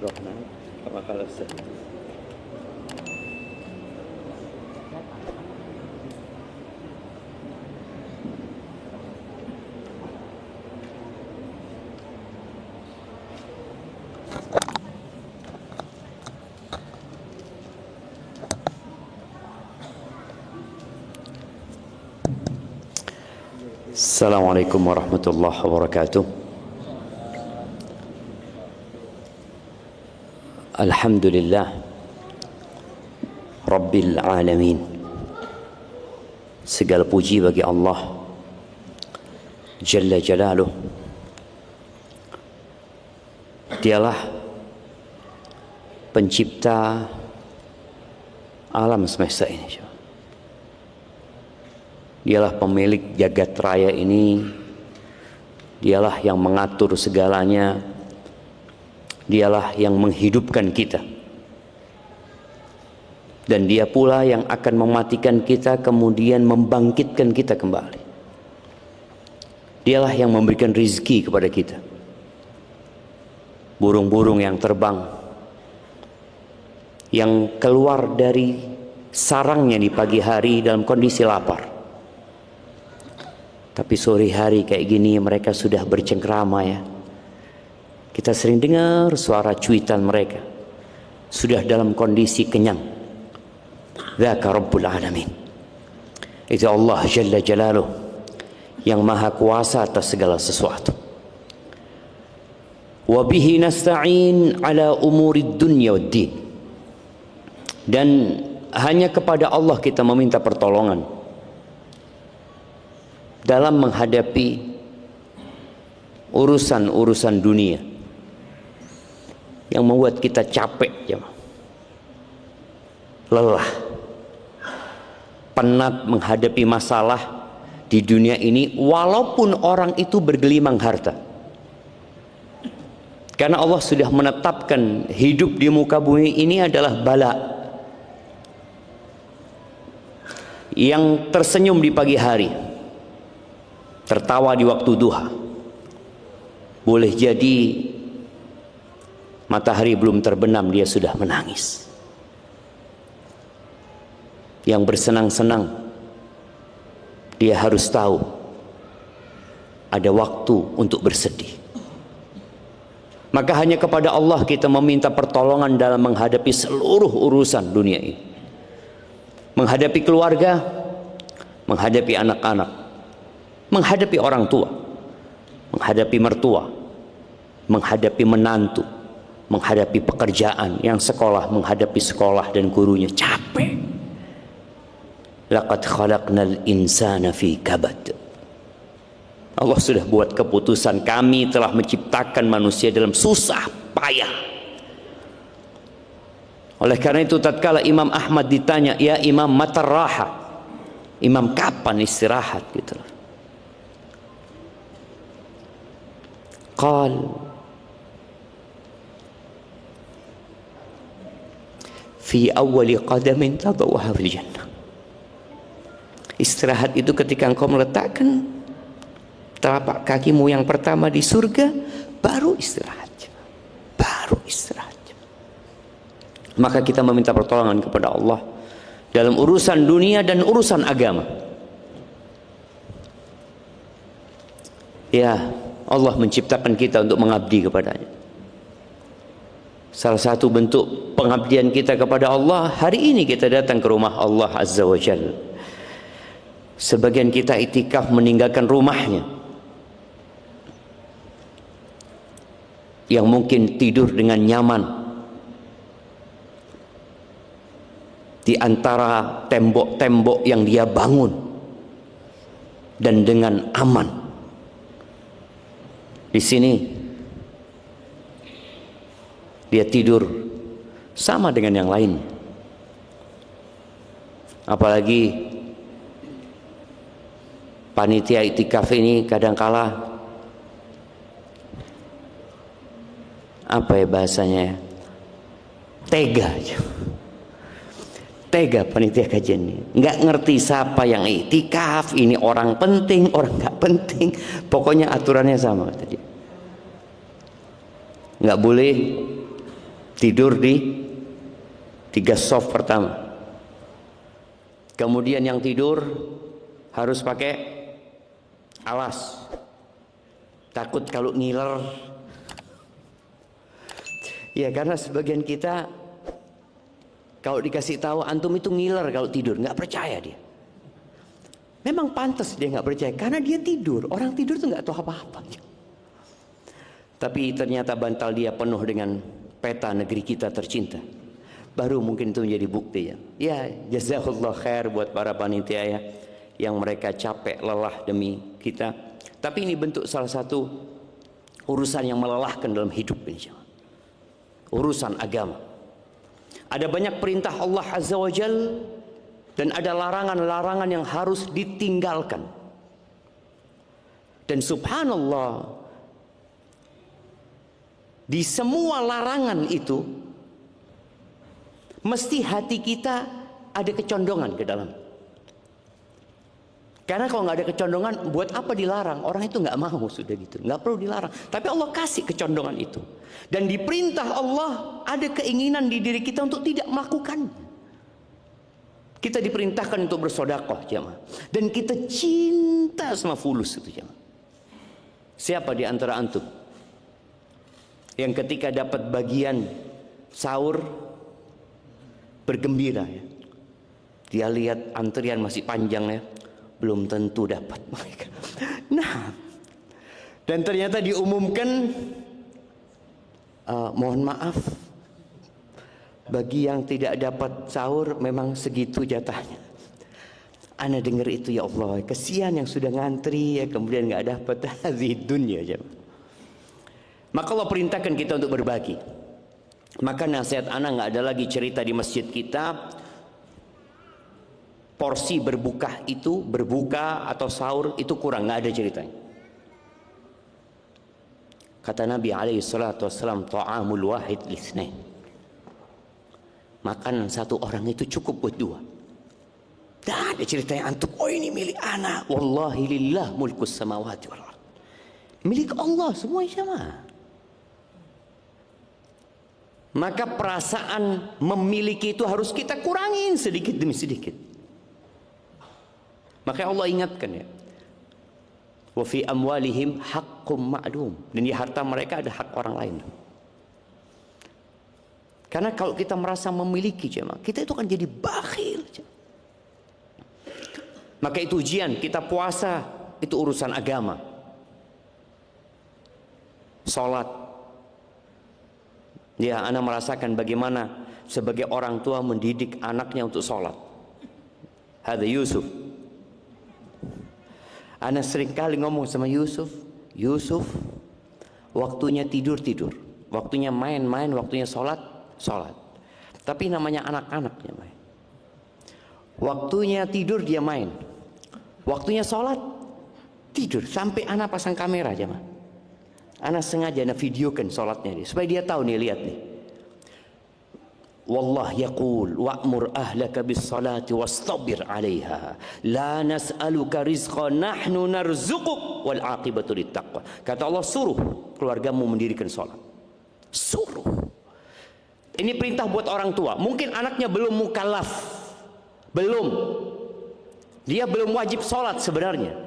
رحنا كما قال الأستاذ. Assalamualaikum warahmatullahi wabarakatuh. Alhamdulillah Rabbil alamin. Segala puji bagi Allah Jalla Jalaluh. Dialah pencipta alam semesta ini. Dialah pemilik jagat raya ini. Dialah yang mengatur segalanya. Dialah yang menghidupkan kita. Dan dia pula yang akan mematikan kita, kemudian membangkitkan kita kembali. Dialah yang memberikan rizki kepada kita. Burung-burung yang terbang, yang keluar dari sarangnya di pagi hari dalam kondisi lapar, tapi sore hari kayak gini mereka sudah bercengkrama ya. Kita sering dengar suara cuitan mereka. Sudah dalam kondisi kenyang. Dzaka Rabbul Alamin. Itu Allah Jalla Jalaluh yang maha kuasa atas segala sesuatu. Wa bihi nasta'in ala umurid dunya waddin. Dan hanya kepada Allah kita meminta pertolongan dalam menghadapi urusan-urusan dunia yang membuat kita capek, lelah, penat menghadapi masalah di dunia ini, walaupun orang itu bergelimang harta. Karena Allah sudah menetapkan hidup di muka bumi ini adalah bala. Yang tersenyum di pagi hari, tertawa di waktu duha, boleh jadi matahari belum terbenam dia sudah menangis. Yang bersenang-senang dia harus tahu ada waktu untuk bersedih. Maka hanya kepada Allah kita meminta pertolongan dalam menghadapi seluruh urusan dunia ini. Menghadapi keluarga, menghadapi anak-anak, menghadapi orang tua, menghadapi mertua, menghadapi menantu, menghadapi pekerjaan, yang sekolah menghadapi sekolah dan gurunya. Capek. Laqad khalaqnal insana fi kabad. Allah sudah buat keputusan, kami telah menciptakan manusia dalam susah payah. Oleh karena itu tatkala Imam Ahmad ditanya, ya Imam mata raha, Imam kapan istirahat gitu. Qal fi awwali qadamin tadawha fil jannah. Istirahat itu ketika engkau meletakkan telapak kakimu yang pertama di surga, baru istirahat. Baru istirahat. Maka kita meminta pertolongan kepada Allah dalam urusan dunia dan urusan agama. Ya, Allah menciptakan kita untuk mengabdi kepadanya. Salah satu bentuk pengabdian kita kepada Allah, hari ini kita datang ke rumah Allah Azza wa Jalla. Sebagian kita itikaf meninggalkan rumahnya, yang mungkin tidur dengan nyaman di antara tembok-tembok yang dia bangun dan dengan aman. Di sini dia tidur sama dengan yang lain. Apalagi panitia itikaf ini kadangkala apa ya bahasanya, tega. Tega panitia kajian ini, nggak ngerti siapa yang itikaf, ini orang penting, orang nggak penting, pokoknya aturannya sama tadi. Nggak boleh tidur di 3 soft pertama. Kemudian yang tidur harus pakai alas, takut kalau ngiler. Ya karena sebagian kita kalau dikasih tahu antum itu ngiler kalau tidur, nggak percaya dia. Memang pantas dia nggak percaya karena dia tidur. Orang tidur tuh nggak tahu apa-apa. Tapi ternyata bantal dia penuh dengan peta negeri kita tercinta. Baru mungkin itu menjadi bukti ya. Ya jazakallah khair buat para panitia ya, yang mereka capek lelah demi kita. Tapi ini bentuk salah satu urusan yang melelahkan dalam hidup ini. Urusan agama. Ada banyak perintah Allah Azza wa Jal dan ada larangan-larangan yang harus ditinggalkan. Dan subhanallah, di semua larangan itu mesti hati kita ada kecondongan ke dalam. Karena kalau nggak ada kecondongan, buat apa dilarang? Orang itu nggak mau, sudah gitu, nggak perlu dilarang. Tapi Allah kasih kecondongan itu. Dan di perintah Allah ada keinginan di diri kita untuk tidak melakukan. Kita diperintahkan untuk bersedekah, jemaah. Dan kita cinta sama fulus itu, jemaah. Siapa di antara antum yang ketika dapat bagian sahur bergembira ya? Dia lihat antrian masih panjang ya. Belum tentu dapat mereka. Nah, dan ternyata diumumkan, mohon maaf, bagi yang tidak dapat sahur memang segitu jatahnya. Ana dengar itu, ya Allah, kesian yang sudah ngantri ya, kemudian nggak dapat di dunia aja. Maka Allah perintahkan kita untuk berbagi. Maka nasihat ana nggak ada lagi cerita di masjid kita. Porsi berbuka itu, berbuka atau sahur itu kurang, nggak ada ceritanya. Kata Nabi alaihi salatu wassalam, ta'amul wahid lisnain. Makanan satu orang itu cukup buat 2. Tidak ada ceritanya antum, oh ini milik anak. Wallahi lillah mulkus samawati wal ard. Milik Allah semua sama. Maka perasaan memiliki itu harus kita kurangin sedikit demi sedikit. Maka Allah ingatkan ya, wa fi amwalihim haqqum ma'lum, dan di harta mereka ada hak orang lain. Karena kalau kita merasa memiliki, jemaah, kita itu akan jadi bakhil. Maka itu ujian. Kita puasa itu urusan agama. Salat, ya, ana merasakan bagaimana sebagai orang tua mendidik anaknya untuk salat. Hadza Yusuf. Ana sering kali ngomong sama Yusuf, Yusuf, waktunya tidur, waktunya main, waktunya sholat. Tapi namanya anak-anaknya main. Waktunya tidur dia main, waktunya sholat tidur. Sampai ana pasang kamera aja mah. Ana sengaja ana videokan sholatnya dia, supaya dia tahu nih, lihat nih. Wallah yaqul wa'mur ahlaka bis salati wastabir 'alaiha la nas'aluka rizqan nahnu narzuquk wal 'aqibatu littaqwa. Kata Allah, suruh keluargamu mendirikan salat. Suruh. Ini perintah buat orang tua. Mungkin anaknya belum mukallaf. Dia belum wajib salat sebenarnya.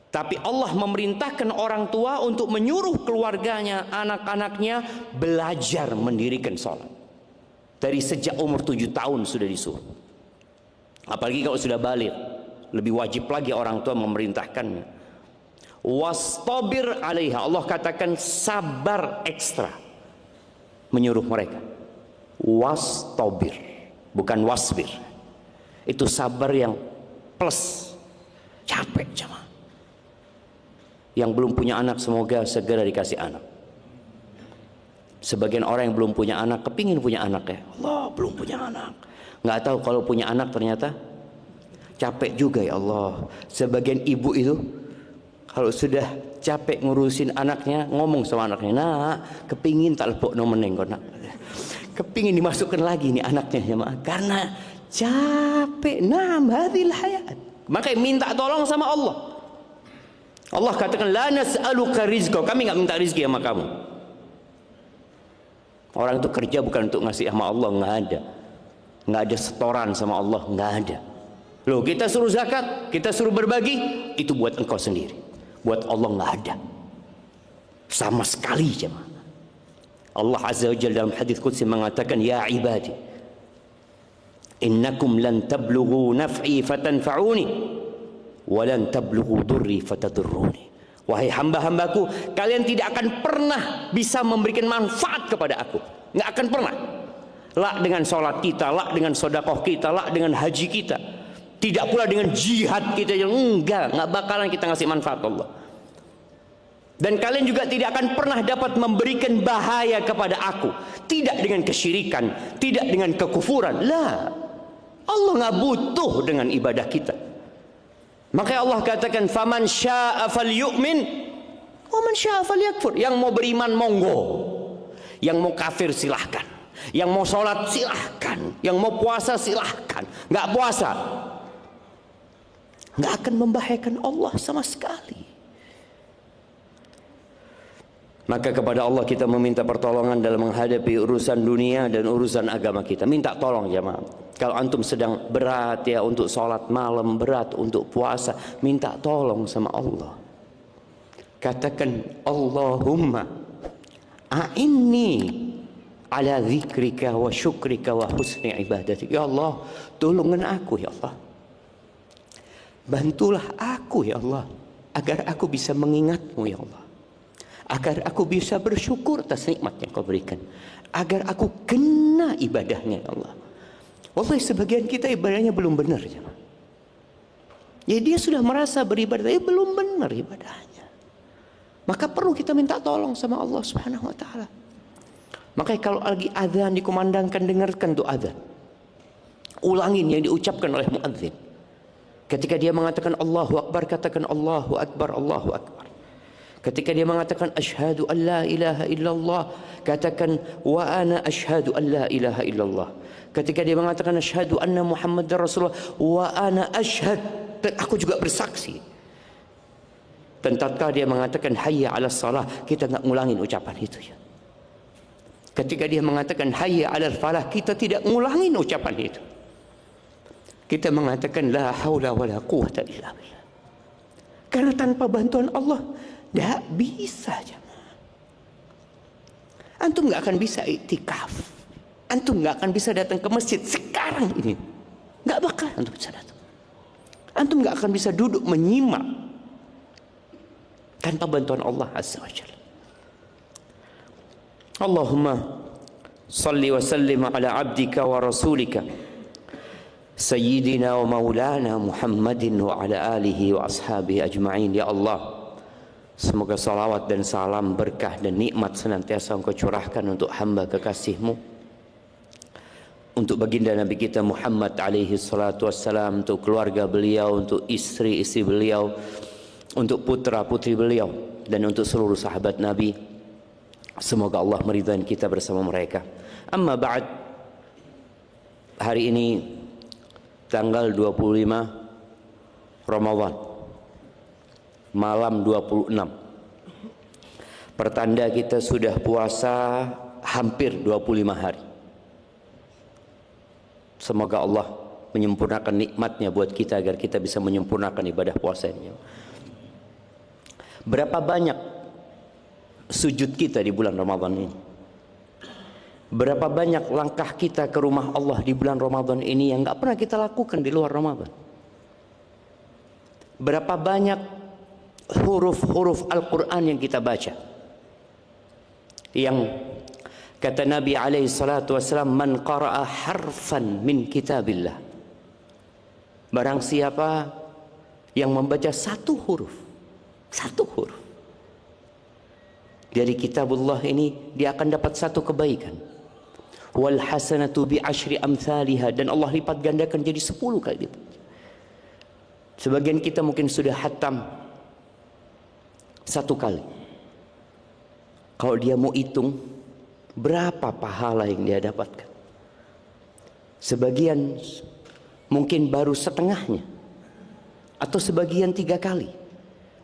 Tapi Allah memerintahkan orang tua untuk menyuruh keluarganya, anak-anaknya belajar mendirikan sholat. Dari sejak umur 7 tahun sudah disuruh. Apalagi kalau sudah balik, lebih wajib lagi orang tua memerintahkannya. Wastabir 'alaiha. Allah katakan sabar ekstra menyuruh mereka. Wastabir, bukan wasbir. Itu sabar yang plus. Capek jemaah. Yang belum punya anak semoga segera dikasih anak. Sebagian orang yang belum punya anak kepingin punya anak ya. Allah, belum punya anak. Nggak tahu kalau punya anak ternyata capek juga ya Allah. Sebagian ibu itu kalau sudah capek ngurusin anaknya, ngomong sama anaknya, nak, kepingin tak lepok nomeneng kok nak. Kepingin dimasukkan lagi nih anaknya ya, karena capek. Nah, hadhil hayat. Maka minta tolong sama Allah. Allah katakan la nas'aluka rizqa, kami enggak minta rezeki sama kamu. Orang itu kerja bukan untuk ngasih sama Allah, nggak ada. Nggak ada setoran sama Allah, nggak ada. Loh, kita suruh zakat, kita suruh berbagi, itu buat engkau sendiri. Buat Allah nggak ada. Sama sekali jemaah. Allah Azza wa Jalla dalam hadis qudsi mengatakan, ya ibadi, innakum lan tablughu naf'i fatanfa'uni wa lan tablughu durri fatadurruni. Wahai hamba-hambaku, kalian tidak akan pernah bisa memberikan manfaat kepada aku. Nggak akan pernah. La dengan sholat kita, la dengan sodakoh kita, la dengan haji kita. Tidak pula dengan jihad kita yang nggak bakalan kita ngasih manfaat Allah. Dan kalian juga tidak akan pernah dapat memberikan bahaya kepada aku. Tidak dengan kesyirikan, tidak dengan kekufuran. Lah, Allah nggak butuh dengan ibadah kita. Makanya Allah katakan, faman syaa falyu'min wa man syaa falyakfur. Yang mau beriman monggo, yang mau kafir silahkan, yang mau sholat silahkan, yang mau puasa silahkan. Nggak puasa nggak akan membahayakan Allah sama sekali. Maka kepada Allah kita meminta pertolongan dalam menghadapi urusan dunia dan urusan agama kita. Minta tolong jemaah. Kalau antum sedang berat ya untuk sholat malam, berat untuk puasa, minta tolong sama Allah. Katakan, Allahumma a'inni ala dzikrika wa syukrika wa husni ibadatik. Ya Allah, tolongin aku ya Allah. Bantulah aku ya Allah, agar aku bisa mengingatmu ya Allah. Agar aku bisa bersyukur atas nikmat yang kau berikan. Agar aku kena ibadahnya ya Allah. Wallahi sebagian kita ibadahnya belum benar. Ya dia sudah merasa beribadah, tapi belum benar ibadahnya. Maka perlu kita minta tolong sama Allah Subhanahu wa taala. Makanya kalau lagi azan dikumandangkan, dengarkan tuh azan. Ulangin yang diucapkan oleh muadzin. Ketika dia mengatakan Allahu Akbar, katakan Allahu Akbar, Allahu Akbar. Ketika dia mengatakan asyhadu an la ilaha illallah, katakan wa ana asyhadu an la ilaha illallah. Ketika dia mengatakan asyhadu anna Muhammadar Rasulullah, wa ana asyhad, dan aku juga bersaksi. Dan tatkala dia mengatakan hayya 'alas shalah, kita enggak ngulangin ucapan itu ya. Ketika dia mengatakan hayya 'alal falah, kita tidak ngulangin ucapan itu. Kita mengatakan la haula wala quwwata illa billah. Karena tanpa bantuan Allah tidak bisa jemaah. Antum nggak akan bisa iktikaf. Antum nggak akan bisa datang ke masjid sekarang ini. Nggak bakal antum bisa datang. Antum nggak akan bisa duduk menyimak tanpa bantuan Allah Azza wa Jalla. Allahumma salli wa sallim ala abdika wa rasulika Sayyidina wa maulana Muhammadin wa ala alihi wa ashabihi ajma'in. Ya Allah, semoga salawat dan salam, berkah dan nikmat senantiasa Engkau curahkan untuk hamba kekasih-Mu, untuk baginda Nabi kita Muhammad alaihi salatu wassalam, untuk keluarga beliau, untuk istri-istri beliau, untuk putra-putri beliau, dan untuk seluruh sahabat Nabi. Semoga Allah meridhai kita bersama mereka. Amma ba'd, hari ini tanggal 25 Ramadan, malam 26, pertanda kita sudah puasa hampir 25 hari. Semoga Allah menyempurnakan nikmatnya buat kita agar kita bisa menyempurnakan ibadah puasa ini. Berapa banyak sujud kita di bulan Ramadan ini? Berapa banyak langkah kita ke rumah Allah di bulan Ramadan ini yang gak pernah kita lakukan di luar Ramadan? Berapa banyak huruf-huruf Al-Quran yang kita baca, yang kata Nabi alaihi salatu wassalam, man qara'a harfan min kitabillah, barang siapa yang membaca satu huruf dari kitabullah ini, dia akan dapat satu kebaikan. Wal hasanatu bi asyri amsalha, dan Allah lipat gandakan jadi 10 kali lipat. Sebagian kita mungkin sudah hatam 1 kali. Kalau dia mau hitung berapa pahala yang dia dapatkan, sebagian mungkin baru setengahnya, atau sebagian 3 kali,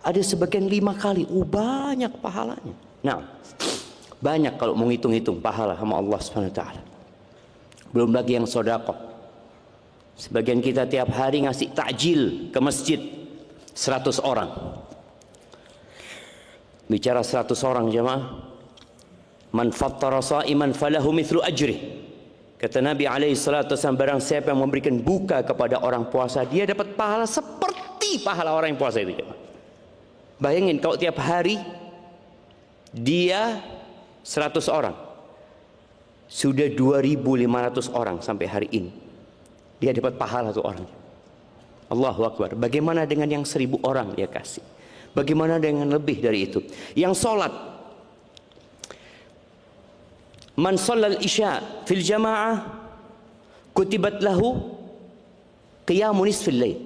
ada sebagian 5 kali. Banyak pahalanya. Nah, Banyak kalau mau ngitung-hitung pahala sama Allah Subhanahu wa taala. Belum lagi yang sedekah. Sebagian kita tiap hari ngasih takjil ke masjid 100 orang. Bicara 100 orang jemaah. Man fattara sha'iman falahu mithlu ajri. Kata Nabi alaihi salatu wasallam, barang siapa yang memberikan buka kepada orang puasa, dia dapat pahala seperti pahala orang yang puasa itu. Bayangin kalau tiap hari dia 100 orang, sudah 2.500 orang sampai hari ini, dia dapat pahala tuh orang. Allahu Akbar. Bagaimana dengan yang 1.000 orang dia kasih? Bagaimana dengan lebih dari itu? Yang sholat, man shallal isya fil jamaah kutibat lahu qiyamun nisfil lail.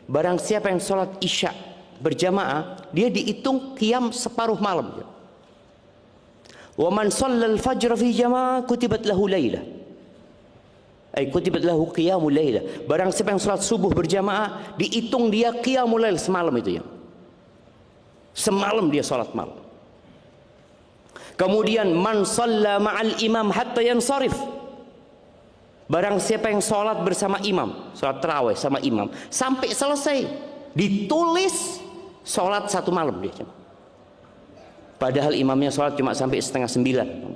Barang siapa yang sholat isya berjamaah, dia dihitung qiyam separuh malam. Wa man shallal fajr fi jamaah kutibat lahu lailah, ay kutibat lahu qiyamul lailah. Barang siapa yang sholat subuh berjamaah, dihitung dia qiyamul lail semalam itu ya. Semalam dia sholat malam. Kemudian man shalla ma'al imam hatta yansarif. Barang siapa yang sholat bersama imam, sholat tarawih sama imam sampai selesai, ditulis sholat 1 malam dia. Padahal imamnya sholat cuma sampai 8:30.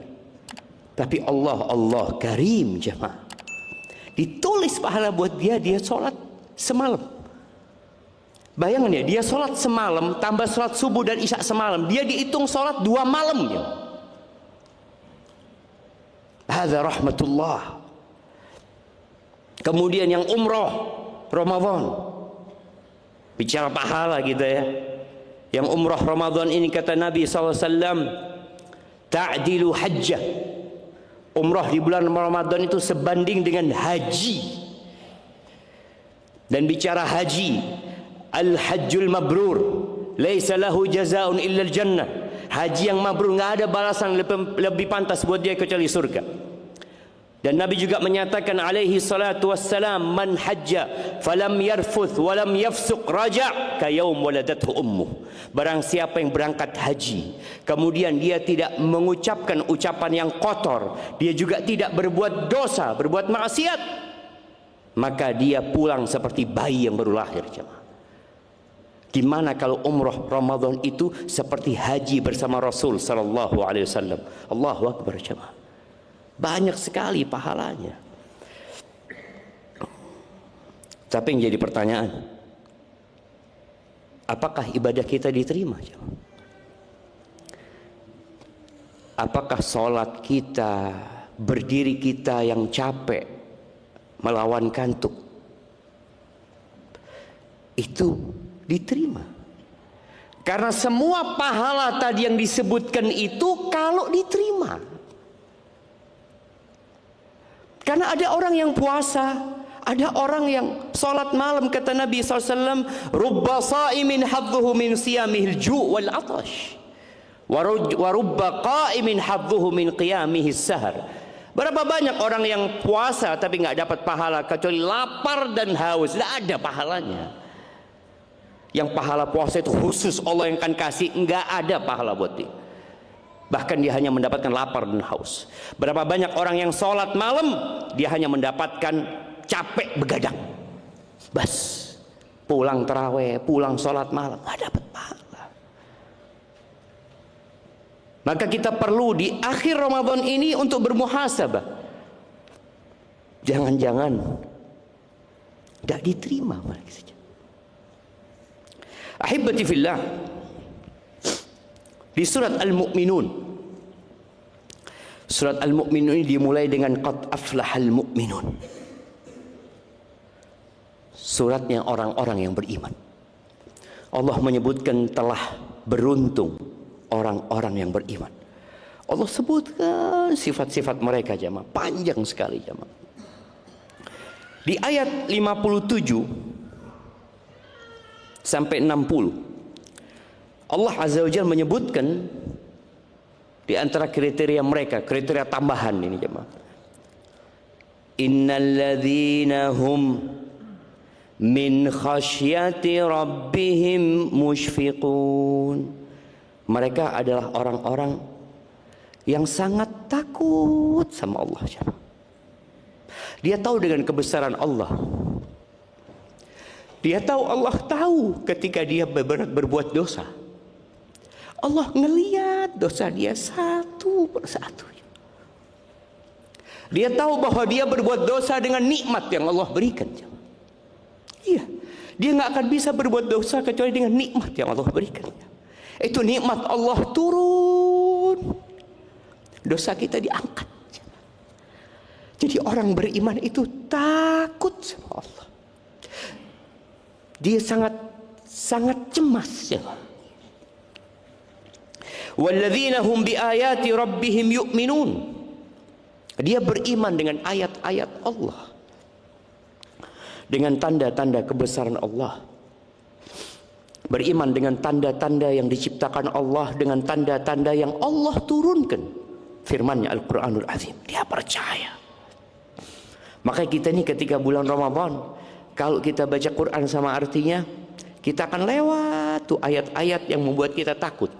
Tapi Allah karim jemaah. Ditulis pahala buat dia sholat semalam. Bayangin ya, dia sholat semalam tambah sholat subuh dan isya semalam, dia dihitung sholat 2 malam ya. Hadza rahmatullah. Kemudian yang umroh Ramadan, bicara pahala kita ya. Yang umroh Ramadan ini kata Nabi SAW, ta'dilu hajjah. Umroh di bulan Ramadan itu sebanding dengan haji. Dan bicara haji, al-hajjul mabrur laisa lahu jazaa'un illa al-jannah. Haji yang mabrur nggak ada balasan lebih pantas buat dia kecuali surga. Dan Nabi juga menyatakan alaihi salatu wassalam, man hajja falam yarfuth walam yafsuq raja' ka yaum waladathu ummuh. Barang siapa yang berangkat haji kemudian dia tidak mengucapkan ucapan yang kotor, dia juga tidak berbuat dosa, berbuat maksiat, maka dia pulang seperti bayi yang baru lahir jemaah. Gimana kalau umroh Ramadan itu seperti haji bersama Rasul sallallahu alaihi wasallam. Allahu Akbar jemaah. Banyak sekali pahalanya. Tapi yang jadi pertanyaan, apakah ibadah kita diterima? Apakah sholat kita, berdiri kita yang capek melawan kantuk itu diterima? Karena semua pahala tadi yang disebutkan itu kalau diterima. Karena ada orang yang puasa, ada orang yang sholat malam, kata Nabi SAW, rubba sa'imin hadduhu min siyamihil ju' wal atash wa rubba qa'imin hadduhu min qiyamihis sahar. Berapa banyak orang yang puasa tapi nggak dapat pahala kecuali lapar dan haus, nggak ada pahalanya. Yang pahala puasa itu khusus Allah yang akan kasih, nggak ada pahala buat dia. Bahkan dia hanya mendapatkan lapar dan haus. Berapa banyak orang yang sholat malam, dia hanya mendapatkan capek begadang. Bas, pulang taraweh, pulang sholat malam, nggak dapat pahala. Maka kita perlu di akhir Ramadan ini untuk bermuhasabah. Jangan-jangan tidak diterima lagi saja. Ahibati fillah, di surat Al-Mu'minun, surat Al-Mu'minun ini dimulai dengan qad aflahal mu'minun. Suratnya orang-orang yang beriman. Allah menyebutkan telah beruntung orang-orang yang beriman. Allah sebutkan sifat-sifat mereka jamaah, panjang sekali jamaah. Di ayat 57 sampai 60 Allah Azza wa Jalla menyebutkan di antara kriteria mereka, kriteria tambahan ini jemaah. Innal ladzina hum min khasyati rabbihim musyfiqun. Mereka adalah orang-orang yang sangat takut sama Allah. Dia tahu dengan kebesaran Allah. Dia tahu Allah tahu ketika dia berbuat dosa. Allah ngelihat dosa dia satu persatu. Dia tahu bahwa dia berbuat dosa dengan nikmat yang Allah berikan. Iya, dia nggak akan bisa berbuat dosa kecuali dengan nikmat yang Allah berikan. Itu nikmat Allah turun, dosa kita diangkat. Jadi orang beriman itu takut sama Allah. Dia sangat cemas. Walladzina hum biayati rabbihim yu'minun. Dia beriman dengan ayat-ayat Allah, dengan tanda-tanda kebesaran Allah, beriman dengan tanda-tanda yang diciptakan Allah, dengan tanda-tanda yang Allah turunkan, firman-Nya Al-Quranul Azim. Dia percaya. Maka kita ini ketika bulan Ramadan, kalau kita baca Quran sama artinya, kita akan lewat tuh ayat-ayat yang membuat kita takut.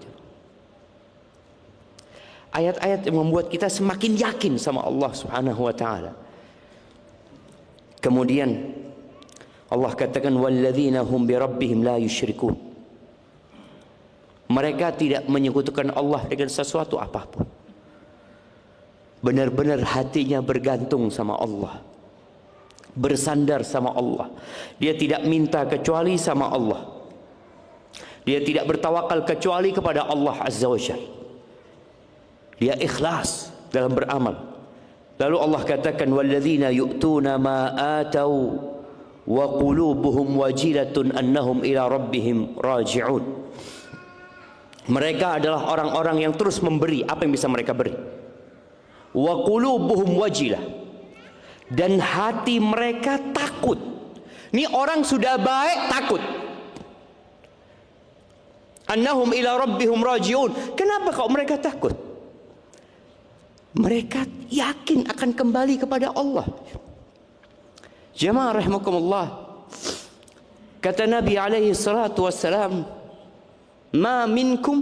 Ayat-ayat yang membuat kita semakin yakin sama Allah Subhanahu wa taala. Kemudian Allah katakan walladzina hum birabbihim la yusyrikun. Mereka tidak menyekutukan Allah dengan sesuatu apapun. Benar-benar hatinya bergantung sama Allah, bersandar sama Allah. Dia tidak minta kecuali sama Allah. Dia tidak bertawakal kecuali kepada Allah Azza wa Jalla. Dia ikhlas dalam beramal. Lalu Allah katakan walladzina yu'tuna ma atau wa qulubuhum wajilatun annahum ila rabbihim raji'un. Mereka adalah orang-orang yang terus memberi apa yang bisa mereka beri. Wa qulubuhum wajilah, dan hati mereka takut. Ini orang sudah baik takut. Annahum ila rabbihim raji'un. Kenapa kok mereka takut? Mereka yakin akan kembali kepada Allah. Jemaah rahimakumullah, kata Nabi alaihi salatu wassalam, ma minkum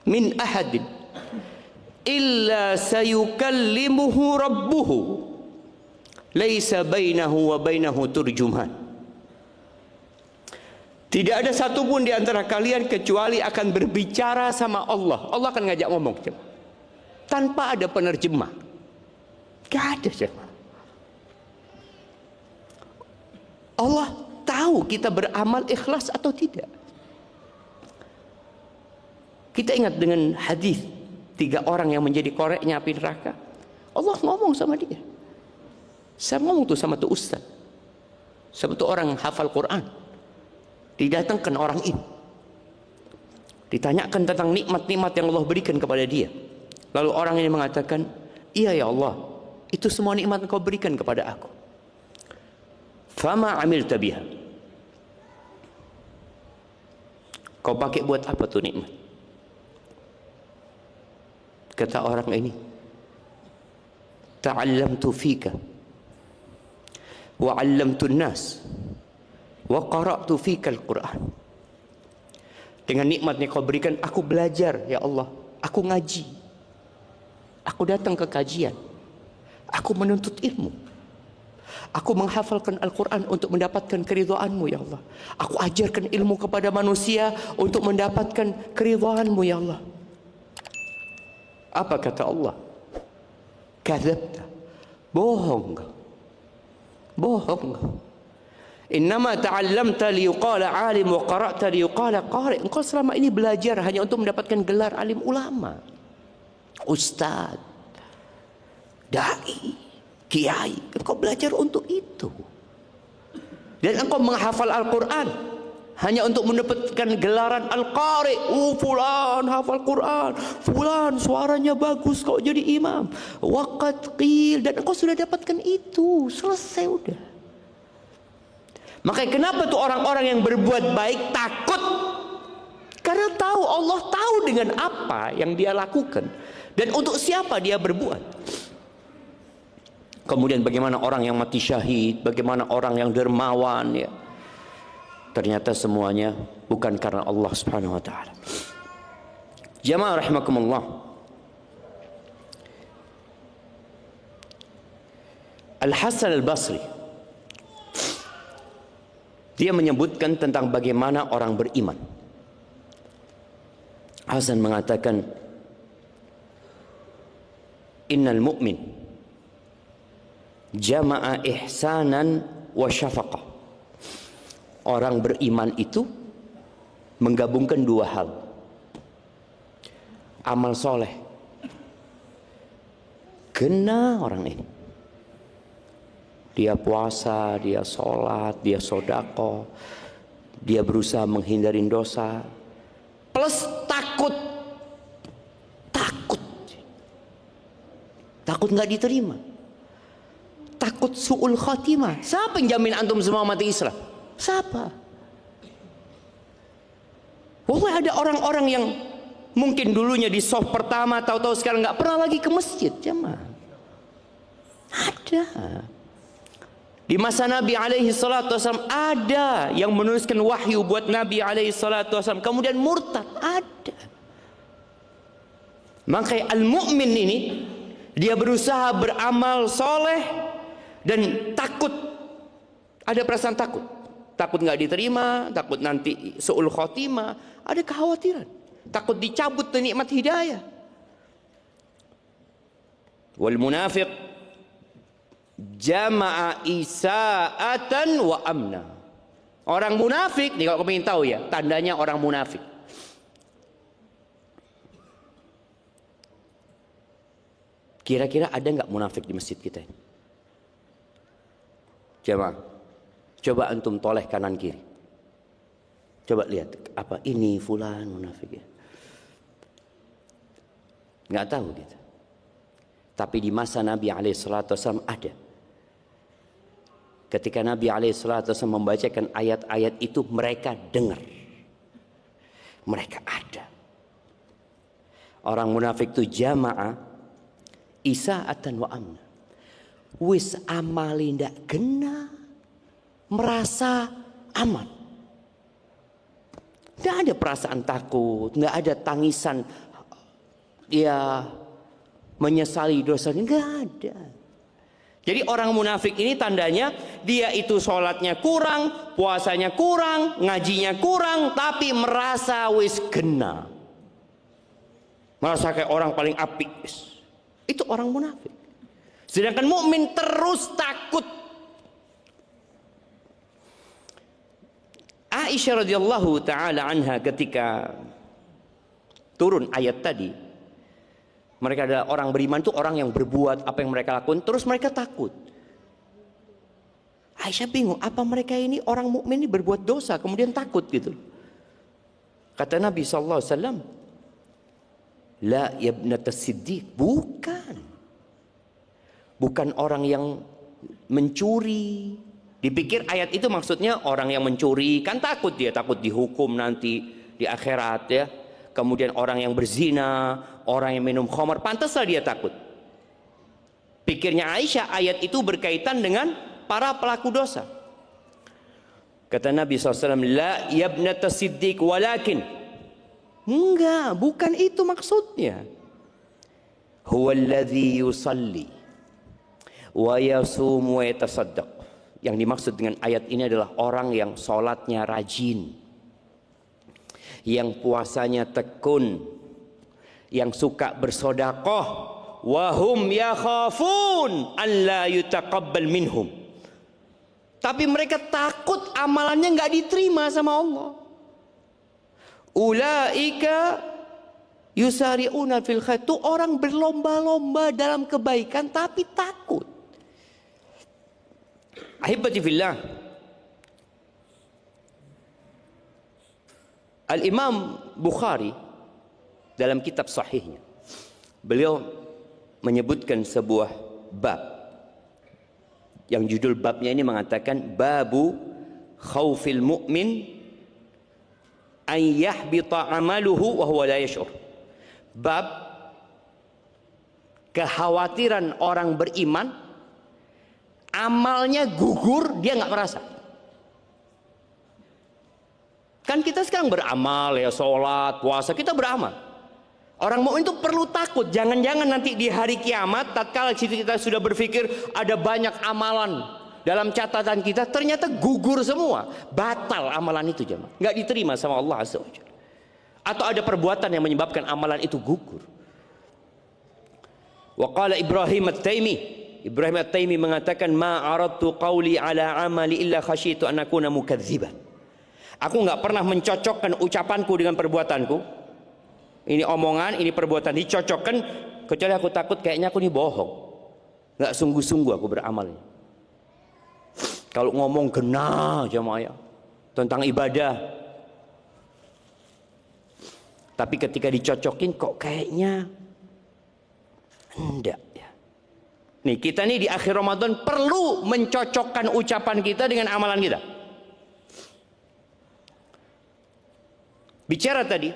min ahadin illa sayukallimuhu rabbuhu laisa bainahu wa bainahu turjuman. Tidak ada satupun di antara kalian kecuali akan berbicara sama Allah. Allah akan ngajak ngomong tanpa ada penerjemah. Gak ada jemaah. Allah tahu kita beramal ikhlas atau tidak. Kita ingat dengan hadis 3 orang yang menjadi koreknya api neraka. Allah ngomong sama dia. Saya ngomong tuh sama tuh ustaz, sama tuh orang hafal Quran. Didatangkan orang ini, ditanyakan tentang nikmat-nikmat yang Allah berikan kepada dia. Lalu orang ini mengatakan, iya ya Allah, itu semua nikmat Engkau berikan kepada aku. Fama amilta biha. Kau pakai buat apa tuh nikmat? Kata orang ini, ta'allamtu fika wa 'allamtu an-nas wa qara'tu fika al-Qur'an. Dengan nikmat yang Kau berikan, aku belajar ya Allah, aku ngaji, aku datang ke kajian, aku menuntut ilmu, aku menghafalkan Al-Quran untuk mendapatkan keridhaan-Mu ya Allah, aku ajarkan ilmu kepada manusia untuk mendapatkan keridhaan-Mu ya Allah. Apa kata Allah? Kadzabta, bohong, bohong. Innama ta'allamta liyuqala alim wa qara'ta liyuqala qari. Engkau selama ini belajar hanya untuk mendapatkan gelar alim ulama, ustaz, dai, kiai. Engkau belajar untuk itu. Dan engkau menghafal Al-Quran hanya untuk mendapatkan gelaran Al-Qari. Fulan hafal Quran, fulan suaranya bagus kok jadi imam, waqad qil. Dan engkau sudah dapatkan itu, selesai udah. Makanya kenapa tuh orang-orang yang berbuat baik takut? Karena tahu Allah tahu dengan apa yang dia lakukan dan untuk siapa dia berbuat. Kemudian bagaimana orang yang mati syahid, bagaimana orang yang dermawan ya. Ternyata semuanya bukan karena Allah Subhanahu wa taala. Jamaah rahimakumullah. Al-Hasan Al-Basri, dia menyebutkan tentang bagaimana orang beriman. Hasan mengatakan, innal mu'min jama'a ihsanan wa syafaqah. Orang beriman itu menggabungkan dua hal. Amal soleh, kena orang ini, dia puasa, dia sholat, dia sodako, dia berusaha menghindari dosa, plus takut nggak diterima, takut su'ul khatimah. Siapa yang jamin antum semua mati Islam? Siapa? Wah, ada orang-orang yang mungkin dulunya di soft pertama, tahu-tahu sekarang nggak pernah lagi ke masjid, jemaah. Ada. Di masa Nabi alaihi salatu wasallam ada yang menuliskan wahyu buat Nabi alaihi salatu wasallam, kemudian murtad, ada. Maka al-mu'min ini dia berusaha beramal soleh dan takut, ada perasaan takut nggak diterima, takut nanti su'ul khotimah, ada kekhawatiran, takut dicabut nikmat hidayah. Wal munafiq jama'a isa'atan wa amna. Orang munafik nih, kalau kamu ingin tahu ya, tandanya orang munafik. Kira-kira ada nggak munafik di masjid kita ini? Jamaah, coba antum toleh kanan kiri. Coba lihat, apa ini fulan munafik ya? Nggak tahu gitu. Tapi di masa Nabi SAW ada. Ketika Nabi SAW membacakan ayat-ayat itu, mereka dengar, mereka ada. Orang munafik itu jamaah isa'atan wa amna. Wis amali ndak kena, merasa aman. Nggak ada perasaan takut, nggak ada tangisan dia menyesali dosanya, nggak ada. Jadi orang munafik ini tandanya dia itu sholatnya kurang, puasanya kurang, ngajinya kurang, tapi merasa wis kena, merasa kayak orang paling apik. Itu orang munafik. Sedangkan mukmin terus takut. Aisyah radhiyallahu taala anha ketika turun ayat tadi, mereka adalah orang beriman, itu orang yang berbuat apa yang mereka lakukan, terus mereka takut. Aisyah bingung, apa mereka ini orang mukmin ini berbuat dosa kemudian takut gitu. Kata Nabi sallallahu alaihi wasallam, la yabnata siddiq, bukan orang yang mencuri. Dipikir ayat itu maksudnya orang yang mencuri, kan takut, dia takut dihukum nanti di akhirat ya. Kemudian orang yang berzina, orang yang minum khamar, pantaslah dia takut. Pikirnya Aisyah ayat itu berkaitan dengan para pelaku dosa. Kata Nabi SAW, la yabnata siddiq walakin, enggak, bukan itu maksudnya. Huwallazi yusalli wa yasumu wa yatasaddaq. Yang dimaksud dengan ayat ini adalah orang yang sholatnya rajin, yang puasanya tekun, yang suka bersodakoh. Wahum yakhafun alla yutaqabbal minhum. Tapi mereka takut amalannya nggak diterima sama Allah. Ulaika yusari'una fil khair. Itu orang berlomba-lomba dalam kebaikan tapi takut. Ahibati fillah, Al-Imam Bukhari dalam kitab sahihnya, beliau menyebutkan sebuah bab yang judul babnya ini mengatakan babu khaufil mu'min an yahbita amaluhu wa huwa la yash'ur. Bab kekhawatiran orang beriman amalnya gugur, dia nggak merasa. Kan kita sekarang beramal ya, sholat, puasa, kita beramal. Orang mukmin itu perlu takut. Jangan-jangan nanti di hari kiamat, tatkala kita sudah berpikir ada banyak amalan dalam catatan kita, ternyata gugur semua, batal amalan itu jemaah, nggak diterima sama Allah Azza wa Jalla. Atau ada perbuatan yang menyebabkan amalan itu gugur. Wa qala Ibrahim At-Taimi mengatakan, ma aradtu qawli ala amali illa khasyitu an akuna mukadziban. Aku nggak pernah mencocokkan ucapanku dengan perbuatanku. Ini omongan, ini perbuatan dicocokkan, kecuali aku takut kayaknya aku ini bohong, nggak sungguh-sungguh aku beramal. Kalau ngomong genah jemaah tentang ibadah, tapi ketika dicocokin kok kayaknya enggak ya. Nih kita nih di akhir Ramadan perlu mencocokkan ucapan kita dengan amalan kita. Bicara tadi,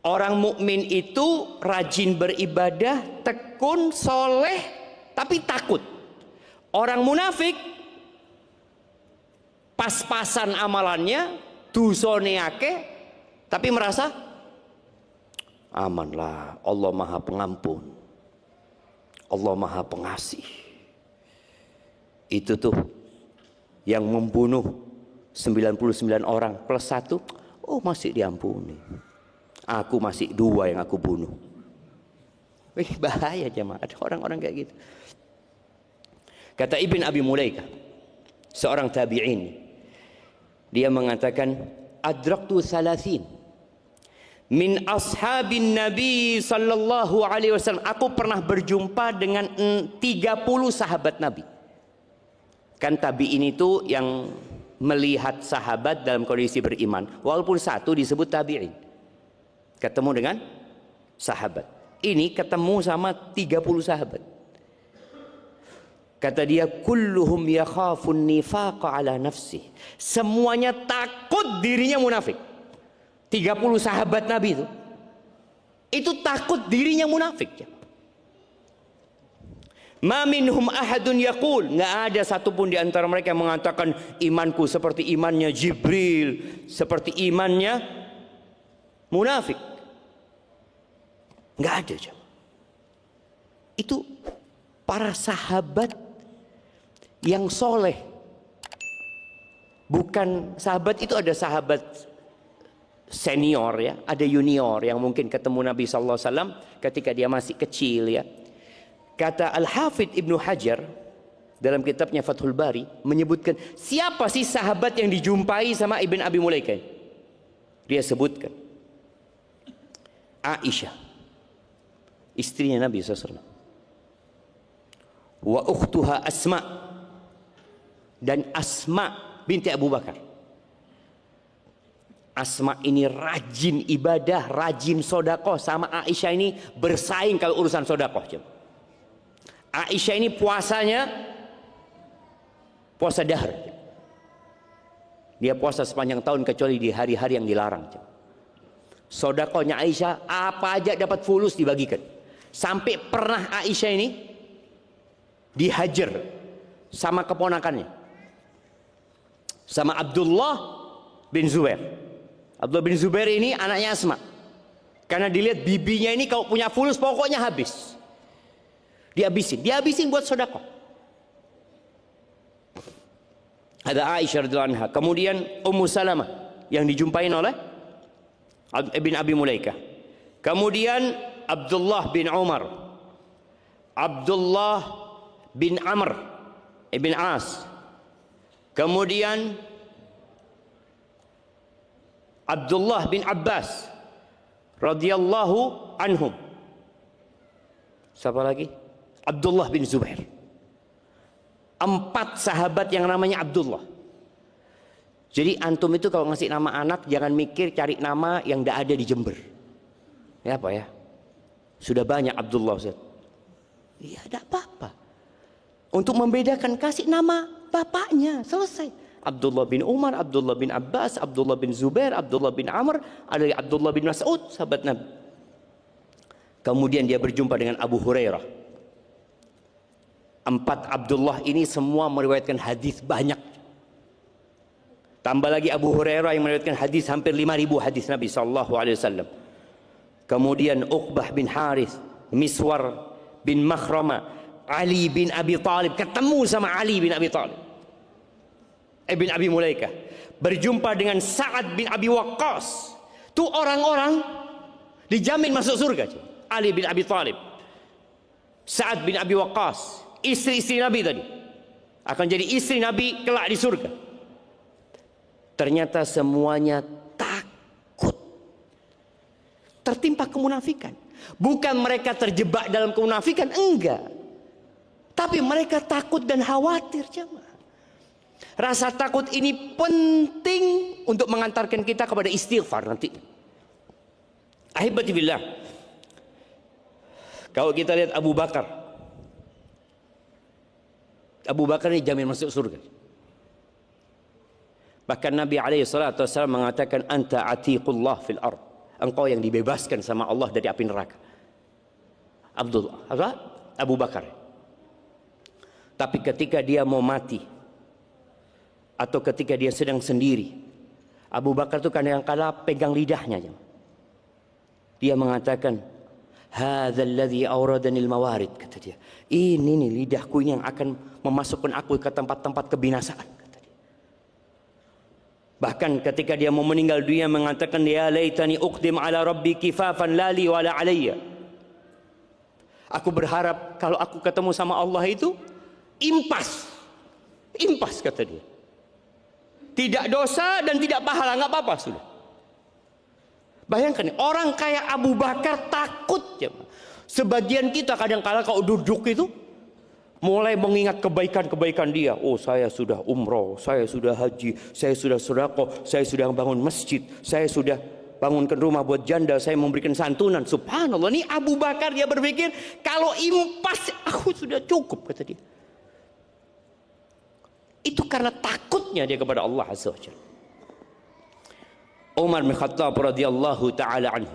orang mukmin itu rajin beribadah, tekun, soleh, tapi takut. Orang munafik pas-pasan amalannya, dosane akeh, tapi merasa amanlah, Allah Maha Pengampun, Allah Maha Pengasih. Itu tuh yang membunuh 99 orang plus 1, oh masih diampuni. Aku masih 2 yang aku bunuh. Wih, bahaya jemaah, ada orang-orang kayak gitu. Kata Ibn Abi Mulaikah, seorang tabi'in, dia mengatakan, adraktu salasin min ashabin Nabi sallallahu alaihi wasallam. Aku pernah berjumpa dengan 30 sahabat Nabi. Kan tabi'in itu yang melihat sahabat dalam kondisi beriman, walaupun satu disebut tabi'in. Ketemu dengan sahabat. Ini ketemu sama 30 sahabat. Kata dia, kulluhum yakhafun nifaqa ala nafsi. Semuanya takut dirinya munafik. 30 sahabat Nabi itu takut dirinya munafik. Ma minhum ahadun yaqul, nggak ada satupun di antara mereka yang mengatakan imanku seperti imannya Jibril, seperti imannya munafik. Nggak ada jemaah. Itu para sahabat yang soleh. Bukan sahabat itu, ada sahabat senior ya, ada junior yang mungkin ketemu Nabi sallallahu alaihi wasallam ketika dia masih kecil ya. Kata Al-Hafidh Ibnu Hajar dalam kitabnya Fathul Bari menyebutkan siapa sih sahabat yang dijumpai sama Ibn Abi Mulaikah. Dia sebutkan Aisyah, istrinya Nabi SAW, wa ukhtuha Asma, dan Asma binti Abu Bakar. Asma ini rajin ibadah, rajin sodakoh, sama Aisyah ini bersaing kalau urusan sodakoh. Aisyah ini puasanya puasa dahar, dia puasa sepanjang tahun kecuali di hari-hari yang dilarang. Sodakohnya Aisyah apa aja dapat fulus dibagikan. Sampai pernah Aisyah ini dihajar sama keponakannya, sama Abdullah bin Zubair. Abdullah bin Zubair ini anaknya Asma. Karena dilihat bibinya ini kalau punya fulus pokoknya habis, dihabisin buat sodakoh. Ada Aisyah radhiyallahu anha, kemudian Ummu Salamah yang dijumpain oleh Ibn Abi Mulaikah, kemudian Abdullah bin Umar, Abdullah bin Amr ibn As, kemudian Abdullah bin Abbas radhiyallahu anhum. Siapa lagi? Abdullah bin Zubair. 4 sahabat yang namanya Abdullah. Jadi antum itu kalau ngasih nama anak jangan mikir cari nama yang tidak ada di Jember. Ya apa ya? Sudah banyak Abdullah Ustaz. Ya tidak apa-apa. Untuk membedakan kasih nama bapaknya, selesai. Abdullah bin Umar, Abdullah bin Abbas, Abdullah bin Zubair, Abdullah bin Amr, ada Abdullah bin Mas'ud, sahabat Nabi. Kemudian dia berjumpa dengan Abu Hurairah. 4 Abdullah ini semua meriwayatkan hadis banyak. Tambah lagi Abu Hurairah yang meriwayatkan hadis hampir 5.000 hadis Nabi sallallahu alaihi wasallam. kemudian Uqbah bin Harith, Miswar bin Makhrama, Ali bin Abi Talib, ketemu sama Ali bin Abi Talib, bin Abi Mulaikah, berjumpa dengan Sa'ad bin Abi Waqqas. Itu orang-orang dijamin masuk surga. Ali bin Abi Talib, Sa'ad bin Abi Waqqas, istri-istri Nabi tadi akan jadi istri Nabi kelak di surga. Ternyata semuanya takut, tertimpa kemunafikan. Bukan mereka terjebak dalam kemunafikan, enggak, tapi mereka takut dan khawatir, jemaah. Rasa takut ini penting untuk mengantarkan kita kepada istighfar nanti. Ahibati billah, kalau kita lihat Abu Bakar, Abu Bakar ini jamin masuk surga. Bahkan Nabi SAW mengatakan, anta atiqullah fil ard, engkau yang dibebaskan sama Allah dari api neraka. Abu Bakar. Tapi ketika dia mau mati, atau ketika dia sedang sendiri, Abu Bakar itu kadang-kala pegang lidahnya. Dia mengatakan, hadzal ladzi awradanil mawarid, kata dia. Ini nih lidahku ini yang akan memasukkan aku ke tempat-tempat kebinasaan, kata dia. Bahkan ketika dia mau meninggal dunia mengatakan, ya laitani uqdim ala rabbi kifafan lali wala alayya. Aku berharap kalau aku ketemu sama Allah itu impas, kata dia. Tidak dosa dan tidak pahala, nggak apa-apa sudah. Bayangkan orang kayak Abu Bakar takut ya. Sebagian kita kadang-kala kalau duduk itu mulai mengingat kebaikan-kebaikan dia. Oh, saya sudah umroh, saya sudah haji, saya sudah sedekah, saya sudah bangun masjid, saya sudah bangunkan rumah buat janda, saya memberikan santunan. Subhanallah, ini Abu Bakar dia berpikir kalau impas aku sudah cukup, kata dia. Itu karena takutnya dia kepada Allah Azza wa Jalla. Umar bin Khattab radhiyallahu taala anhu,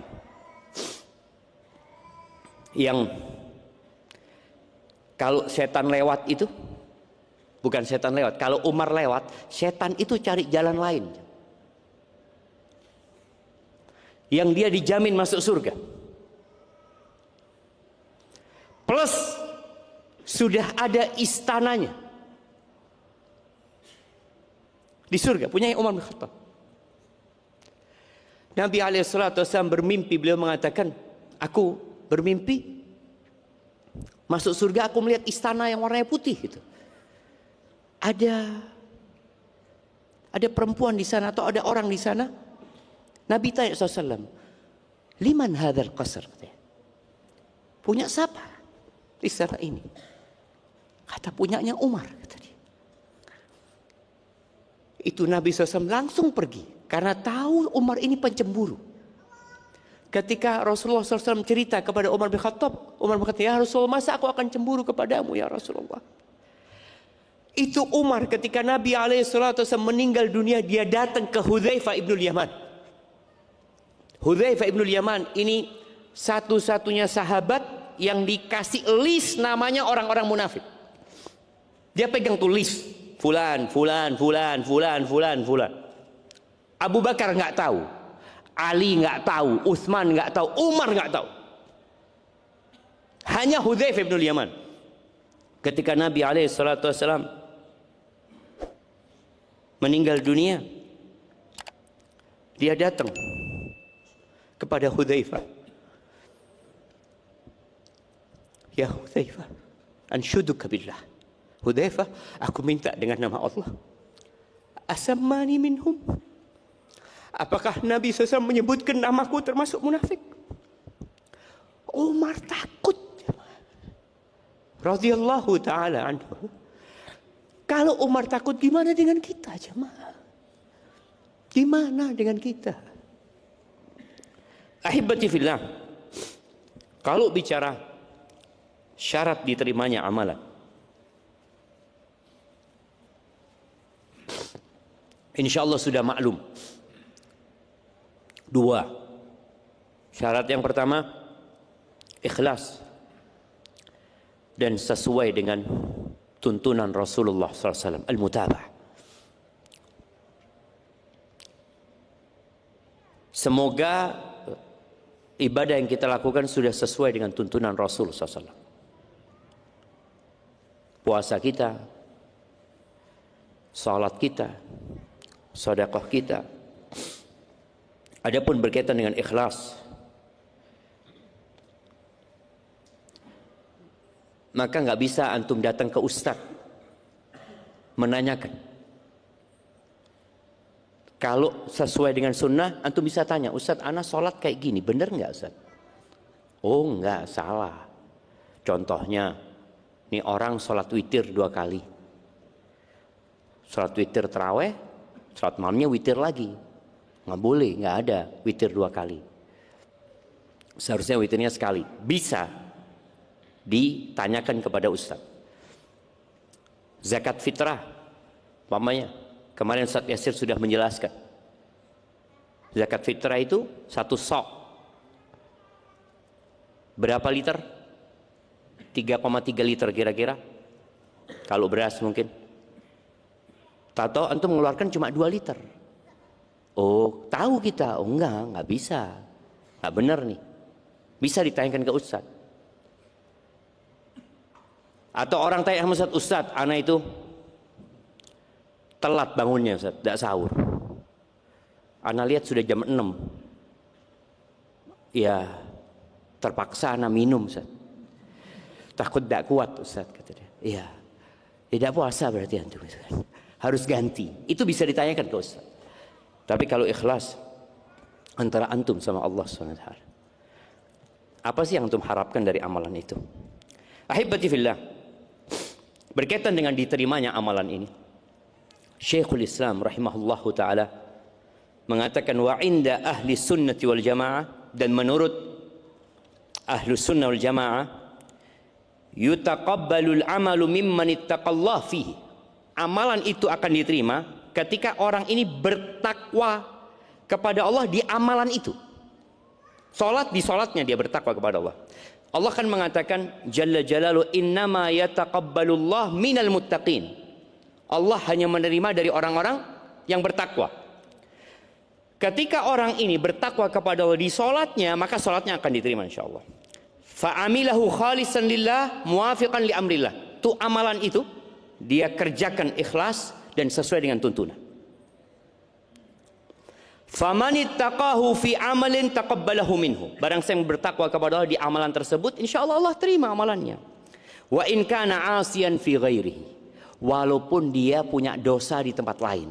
yang kalau setan lewat itu bukan setan lewat, kalau Umar lewat, setan itu cari jalan lain yang dia dijamin masuk surga. Plus sudah ada istananya di surga, punya Umar bin Khattab. Nabi SAW bermimpi, beliau mengatakan, aku bermimpi masuk surga, aku melihat istana yang warnanya putih gitu. Ada perempuan di sana atau ada orang di sana. Nabi tanya SAW, liman hadzal qasr, katanya. Punya siapa istana ini? Kata punyanya Umar, kata dia. Itu Nabi SAW langsung pergi karena tahu Umar ini pencemburu. Ketika Rasulullah SAW cerita kepada Umar bin Khattab, Umar berkata, ya Rasulullah, masa aku akan cemburu kepadamu ya Rasulullah? Itu Umar ketika Nabi SAW meninggal dunia, dia datang ke Hudzaifah ibnul Yaman. Hudzaifah ibnul Yaman ini satu-satunya sahabat yang dikasih list namanya orang-orang munafik. Dia pegang tuh list, fulan, fulan, fulan, fulan, fulan, fulan. Abu Bakar nggak tahu, Ali nggak tahu, Utsman nggak tahu, Umar nggak tahu. Hanya Hudzaifah bin Yaman. Ketika Nabi SAW meninggal dunia, dia datang kepada Hudzaifah. Ya Hudzaifah, anshuduka billah. Hudzaifah, aku minta dengan nama Allah. Asammani minhum. Apakah Nabi SAW menyebutkan namaku termasuk munafik? Umar takut. Radhiyallahu ta'ala anhu. Kalau Umar takut, gimana dengan kita jemaah? Gimana dengan kita? Ahibati fillah, kalau bicara syarat diterimanya amalan, insyaallah sudah maklum. Dua syarat. Yang pertama, ikhlas dan sesuai dengan tuntunan Rasulullah SAW, al-mutabah. Semoga ibadah yang kita lakukan sudah sesuai dengan tuntunan Rasul SAW. Puasa kita, salat kita, sedekah kita. Adapun berkaitan dengan ikhlas, maka nggak bisa antum datang ke ustadz menanyakan. Kalau sesuai dengan sunnah, antum bisa tanya, Ustadz, ana sholat kayak gini, bener nggak Ustadz? Oh nggak, salah. Contohnya, nih orang sholat witir 2 kali. Sholat witir taraweh, sholat malamnya witir lagi. Nggak boleh, nggak ada witir 2 kali. Seharusnya witirnya sekali. Bisa ditanyakan kepada Ustadz. Zakat fitrah, umpamanya. Kemarin Ustaz Yasir sudah menjelaskan. Zakat fitrah itu 1 sok. Berapa liter? 3,3 liter kira-kira. Kalau beras mungkin. Tahu antum mengeluarkan cuma 2 liter. Oh, tahu kita. Oh enggak bisa. Enggak benar nih. Bisa ditanyakan ke Ustaz. Atau orang tanya sama Ustaz, anak itu telat bangunnya Ustaz, tidak sahur. Ana lihat sudah jam 6. Ya, terpaksa ana minum Ustaz. Takut tidak kuat Ustaz, kata dia. Iya. Tidak puasa berarti antum. Harus ganti. Itu bisa ditanyakan ke Ustaz. Tapi kalau ikhlas antara antum sama Allah SWT, apa sih yang antum harapkan dari amalan itu? Ahibati fillah, berkaitan dengan diterimanya amalan ini, Syekhul Islam rahimahullahu ta'ala mengatakan, wa inda ahli sunnati wal jamaah, dan menurut ahli sunnah wal jamaah, yutaqabbalul amalu mimman ittaqallah fihi, amalan itu akan diterima ketika orang ini bertakwa kepada Allah di amalan itu. Salat, di salatnya dia bertakwa kepada Allah. Allah kan mengatakan jalla jalalu, innama yataqabbalullah minal muttaqin, Allah hanya menerima dari orang-orang yang bertakwa. Ketika orang ini bertakwa kepada Allah di sholatnya, maka sholatnya akan diterima insya Allah. Fa'amilahu khalisan lillah muwafiqan li amrillah. Itu amalan itu dia kerjakan ikhlas dan sesuai dengan tuntunan. Famanittaqahu fi amalin taqabbalahu minhu. Barang siapa yang bertakwa kepada Allah di amalan tersebut, insya Allah Allah terima amalannya. Wa in kana asiyan fi ghairihi, walaupun dia punya dosa di tempat lain.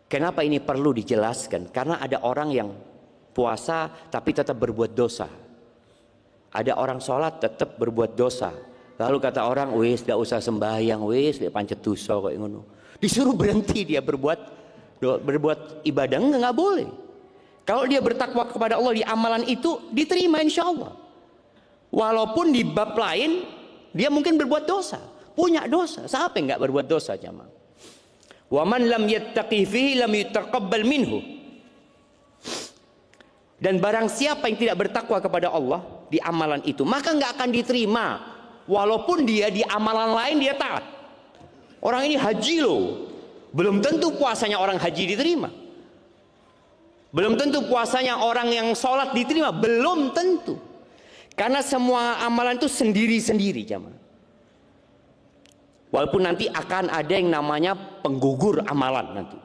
Kenapa ini perlu dijelaskan? Karena ada orang yang puasa tapi tetap berbuat dosa. Ada orang sholat tetap berbuat dosa. Lalu kata orang, wis tidak usah sembahyang, wis dia pancet dosa kok ngono. Disuruh berhenti dia berbuat ibadah, enggak boleh. Kalau dia bertakwa kepada Allah di amalan itu, diterima insya Allah. Walaupun di bab lain dia mungkin berbuat dosa, punya dosa. Siapa yang enggak berbuat dosa, jamaah? Wa man lam yattaqi fihi lam yutaqabbal minhu. Dan barang siapa yang tidak bertakwa kepada Allah di amalan itu, maka enggak akan diterima. Walaupun dia di amalan lain dia taat. Orang ini haji loh, belum tentu puasanya orang haji diterima. Belum tentu puasanya orang yang sholat diterima, belum tentu. Karena semua amalan itu sendiri-sendiri, jamaah. Walaupun nanti akan ada yang namanya penggugur amalan nanti.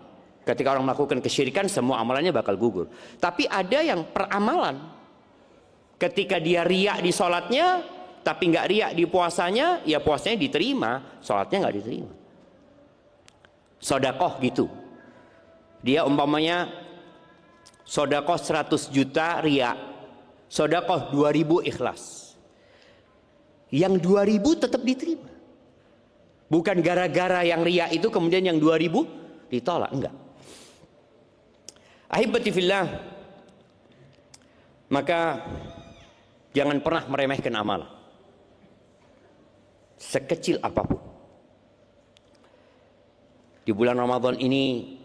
Ketika orang melakukan kesyirikan, semua amalannya bakal gugur. Tapi ada yang peramalan. Ketika dia riak di sholatnya, tapi nggak riak di puasanya, ya puasanya diterima, sholatnya nggak diterima. Sodakoh gitu. Dia umpamanya sodakoh 100 juta riak, sodakoh 2000 ikhlas. Yang 2000 tetap diterima. Bukan gara-gara yang riak itu kemudian yang 2000 ditolak, enggak. Ahibati fillah, maka jangan pernah meremehkan amal, sekecil apapun. Di bulan Ramadan ini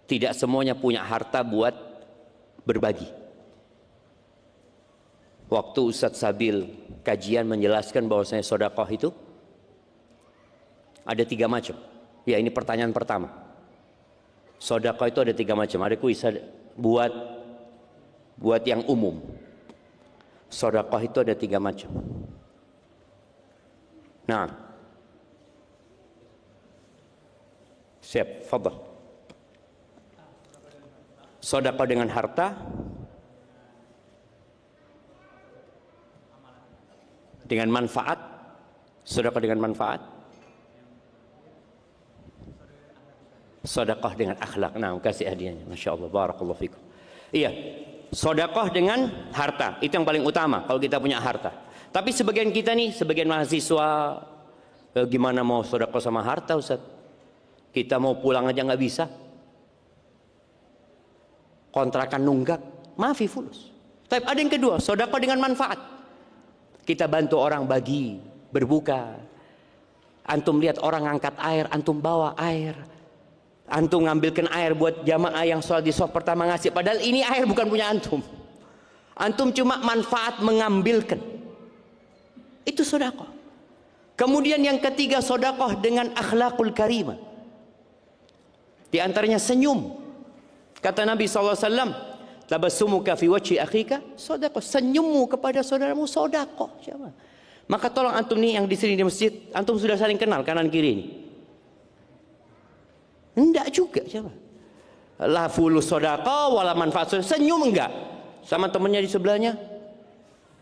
tidak semuanya punya harta buat berbagi. Waktu Ustadz Sabil kajian menjelaskan bahwasanya sedekah itu ada 3 macam. Ya, ini pertanyaan pertama. Sedekah itu ada 3 macam. Ada kuis buat yang umum. Sedekah itu ada 3 macam. Nah, siap, fadhal. Sedekah dengan harta, dengan manfaat, sedekah dengan manfaat, sedekah dengan akhlak. Nah, kasih hadiahnya, masya Allah, barakallahu fikum. Iya, sedekah dengan harta itu yang paling utama kalau kita punya harta. Tapi sebagian kita nih, sebagian mahasiswa, gimana mau sedekah sama harta, Ustaz? Kita mau pulang aja nggak bisa. Kontrakan nunggak, maafi fulus. Tapi ada yang kedua, sedekah dengan manfaat. Kita bantu orang bagi, berbuka. Antum lihat orang angkat air, antum bawa air. Antum ngambilkan air buat jamaah yang sholat di shaf pertama ngasih. Padahal ini air bukan punya antum. Antum cuma manfaat mengambilkan. Itu sedekah. Kemudian yang ketiga, sedekah dengan akhlakul karimah. Di antaranya senyum. Kata Nabi SAW, tabassumuka fi wajhi akhika sedekah. Senyummu kepada saudaramu sedekah. Maka tolong antum nih yang di sini di masjid, antum sudah saling kenal kanan kiri ini? Enggak juga, siapa? La fulus sedekah wala manfaat. Senyum enggak? Sama temannya di sebelahnya?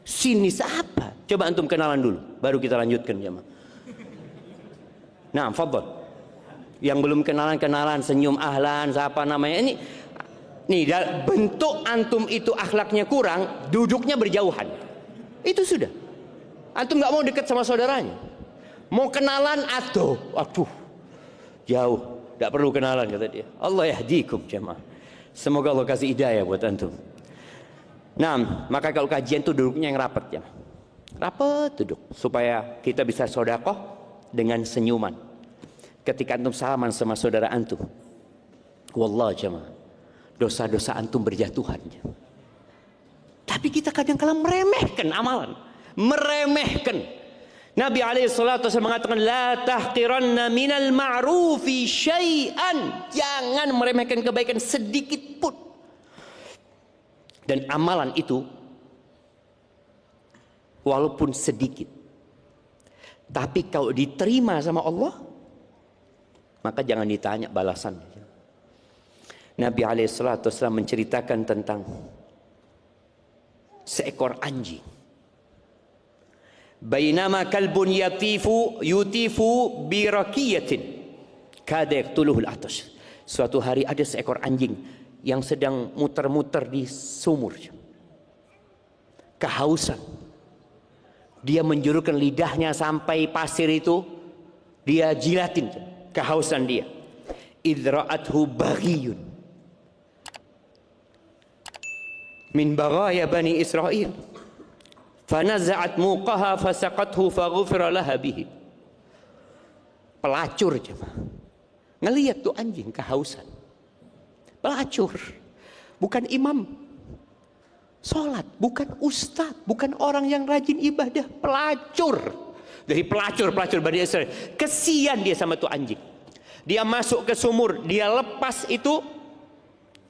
Sinis apa? Coba antum kenalan dulu, baru kita lanjutkan jemaah. Nah, fadhal. Yang belum kenalan, senyum, ahlan, siapa namanya? Nih, bentuk antum itu akhlaknya kurang, duduknya berjauhan. Itu sudah. Antum nggak mau dekat sama saudaranya. Mau kenalan, aduh, jauh. Nggak perlu kenalan, kata dia. Allah yahdikum jemaah. Semoga Allah kasih hidayah buat antum. Nah, maka kalau kajian tuh duduknya yang rapat ya. Rapat duduk supaya kita bisa sedekah dengan senyuman. Ketika antum salaman sama saudara antum, wallah jemaah, dosa-dosa antum berjatuhan. Tapi kita kadang-kala meremehkan amalan, meremehkan. Nabi alaihissalatu wasallam mengatakan, la tahqiranna minal ma'rufi syai'an. Jangan meremehkan kebaikan sedikit pun. Dan amalan itu walaupun sedikit, tapi kalau diterima sama Allah, maka jangan ditanya balasannya. Nabi alaihissalatu wasallam menceritakan tentang seekor anjing. Bainama kalbun yutifu birakiyatin kada yaqtuluhu al-atash. Suatu hari ada seekor anjing yang sedang muter-muter di sumur, kehausan. Dia menjulurkan lidahnya sampai pasir itu, dia jilatin kehausan dia. Idra'athu baghiyun min baghaya bani Israel fanaza'at muqaha fasaqathu faghufira laha bihi. Pelacur jemaah. Ngelihat tuh anjing kehausan. Pelacur. Bukan imam sholat, bukan ustadz, bukan orang yang rajin ibadah, pelacur. Dari pelacur Bani Israel. Kesian dia sama tuh anjing. Dia masuk ke sumur, dia lepas itu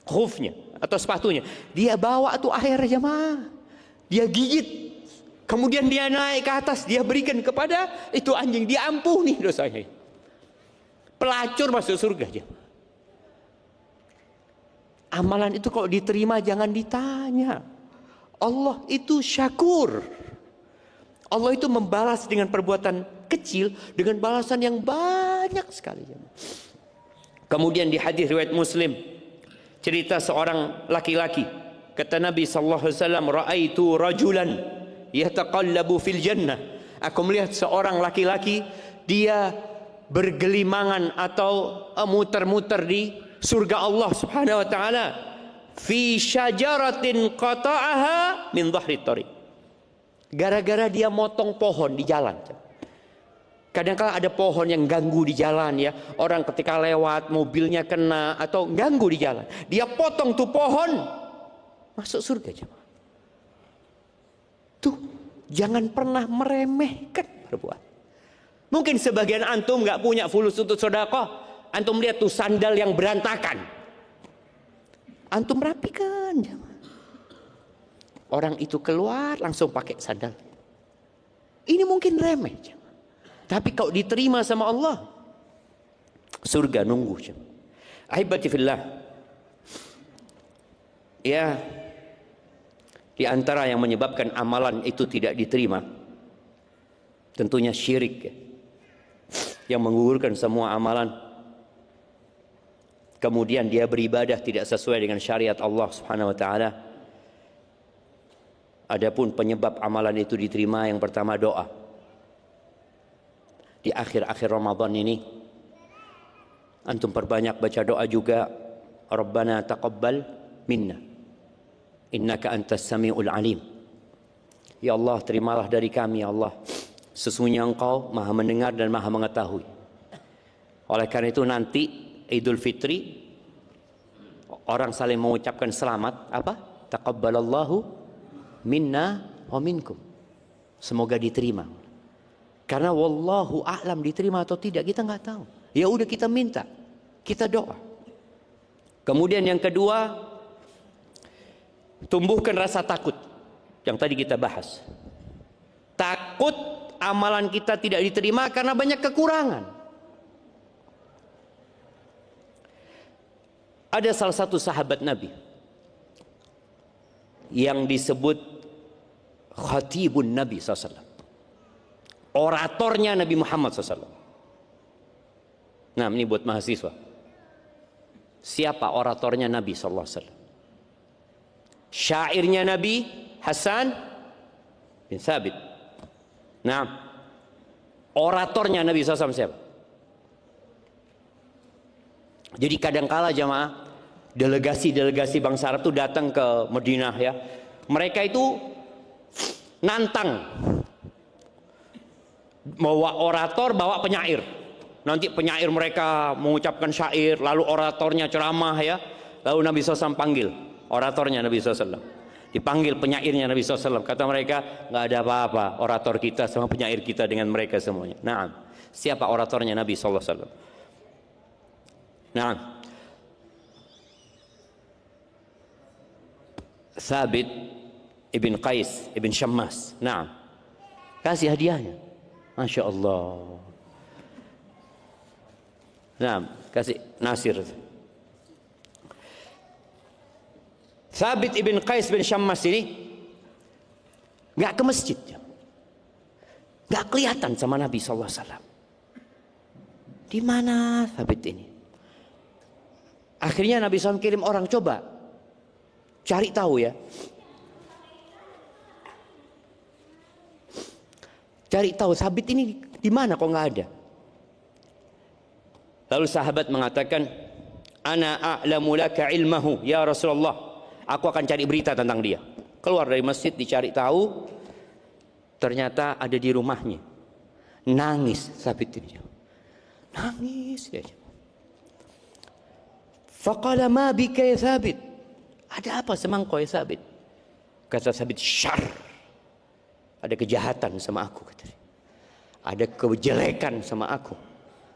khufnya atau sepatunya. Dia bawa tuh air jemaah. Dia gigit. Kemudian dia naik ke atas, dia berikan kepada itu anjing, dia ampuni dosanya. Pelacur masuk surga aja. Amalan itu kalau diterima jangan ditanya. Allah itu syakur. Allah itu membalas dengan perbuatan kecil dengan balasan yang banyak sekali. Kemudian di hadis riwayat Muslim, cerita seorang laki-laki. Kata Nabi sallallahu alaihi wasallam, "Ra'aitu rajulan yataqallabu fil jannah." Aku melihat seorang laki-laki, dia bergelimangan atau muter-muter di surga Allah Subhanahu wa taala, fi syajaratin qata'aha min dhahri thariq. Gara-gara dia motong pohon di jalan. Kadang-kala ada pohon yang ganggu di jalan ya. Orang ketika lewat mobilnya kena atau ganggu di jalan. Dia potong tuh pohon, masuk surga jemaah. Tuh, jangan pernah meremehkan perbuatan. Mungkin sebagian antum nggak punya fulus untuk sedekah. Antum lihat tuh sandal yang berantakan, Antum rapikan. Orang itu keluar langsung pakai sandal. Ini mungkin remeh, tapi kalau diterima sama Allah, surga nunggu. Ahibati fillah. Ya, di antara yang menyebabkan amalan itu tidak diterima, tentunya syirik, yang menggugurkan semua amalan. Kemudian dia beribadah tidak sesuai dengan syariat Allah Subhanahu wa taala. Adapun penyebab amalan itu diterima, yang pertama doa. Di akhir-akhir Ramadan ini antum perbanyak baca doa juga. Rabbana taqabbal minna innaka antas samiul alim. Ya Allah, terimalah dari kami ya Allah, sesungguhnya Engkau Maha mendengar dan Maha mengetahui. Oleh karena itu nanti Idul Fitri orang saling mengucapkan selamat apa? Taqabbalallahu minna wa minkum. Semoga diterima. Karena wallahu a'lam diterima atau tidak kita nggak tahu. Ya udah kita minta, kita doa. Kemudian yang kedua, tumbuhkan rasa takut. Yang tadi kita bahas. Takut amalan kita tidak diterima karena banyak kekurangan. Ada salah satu sahabat Nabi yang disebut Khatibun Nabi SAW, oratornya Nabi Muhammad SAW. Nah, ini buat mahasiswa. Siapa oratornya Nabi SAW? Syairnya Nabi Hasan bin Thabit. Nah, oratornya Nabi SAW siapa? Jadi kadangkala jamaah, delegasi-delegasi bangsa Arab itu datang ke Madinah ya. Mereka itu nantang, bawa orator, bawa penyair. Nanti penyair mereka mengucapkan syair, lalu oratornya ceramah ya. Lalu Nabi SAW panggil oratornya Nabi SAW. Dipanggil penyairnya Nabi SAW. Kata mereka, nggak ada apa-apa orator kita sama penyair kita dengan mereka semuanya. Nah, siapa oratornya Nabi SAW? Nah, Thabit ibn Qais ibn Syammas. Nah, kasih hadiahnya. Masya Allah. Nah, kasih Nasir. Thabit ibn Qais bin Syammas ini nggak ke masjid, nggak kelihatan sama Nabi SAW. Di mana Thabit ini? Akhirnya Nabi SAW kirim orang, coba cari tahu ya. Cari tahu Thabit ini di mana kok nggak ada. Lalu sahabat mengatakan, ana a'lamu laka ilmahu ya Rasulullah. Aku akan cari berita tentang dia. Keluar dari masjid dicari tahu, ternyata ada di rumahnya. Nangis Thabit ini. Nangis dia. Faqala ma bika ya Thabit. Ada apa sama engkau ya Thabit? Kata Thabit, syarr. Ada kejahatan sama aku, kata dia. Ada kejelekan sama aku.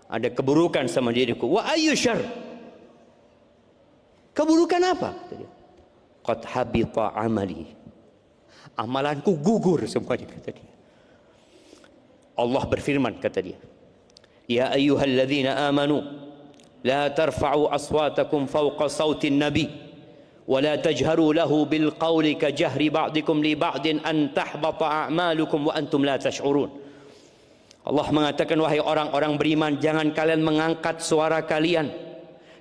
Ada keburukan sama diriku. Wa ayyu syarr? Keburukan apa? Kata dia. Qad habita amali. Amalanku gugur semuanya, kata dia. Allah berfirman, kata dia. Ya ayyuhalladzina amanu la tarfa'u aswatakum fawqa sautin nabi wa la tajharu lahu bil qawli ka jahri ba'dikum li ba'din an tahbata a'malukum wa antum la tash'urun. Allah mengatakan, wahai orang-orang beriman, jangan kalian mengangkat suara kalian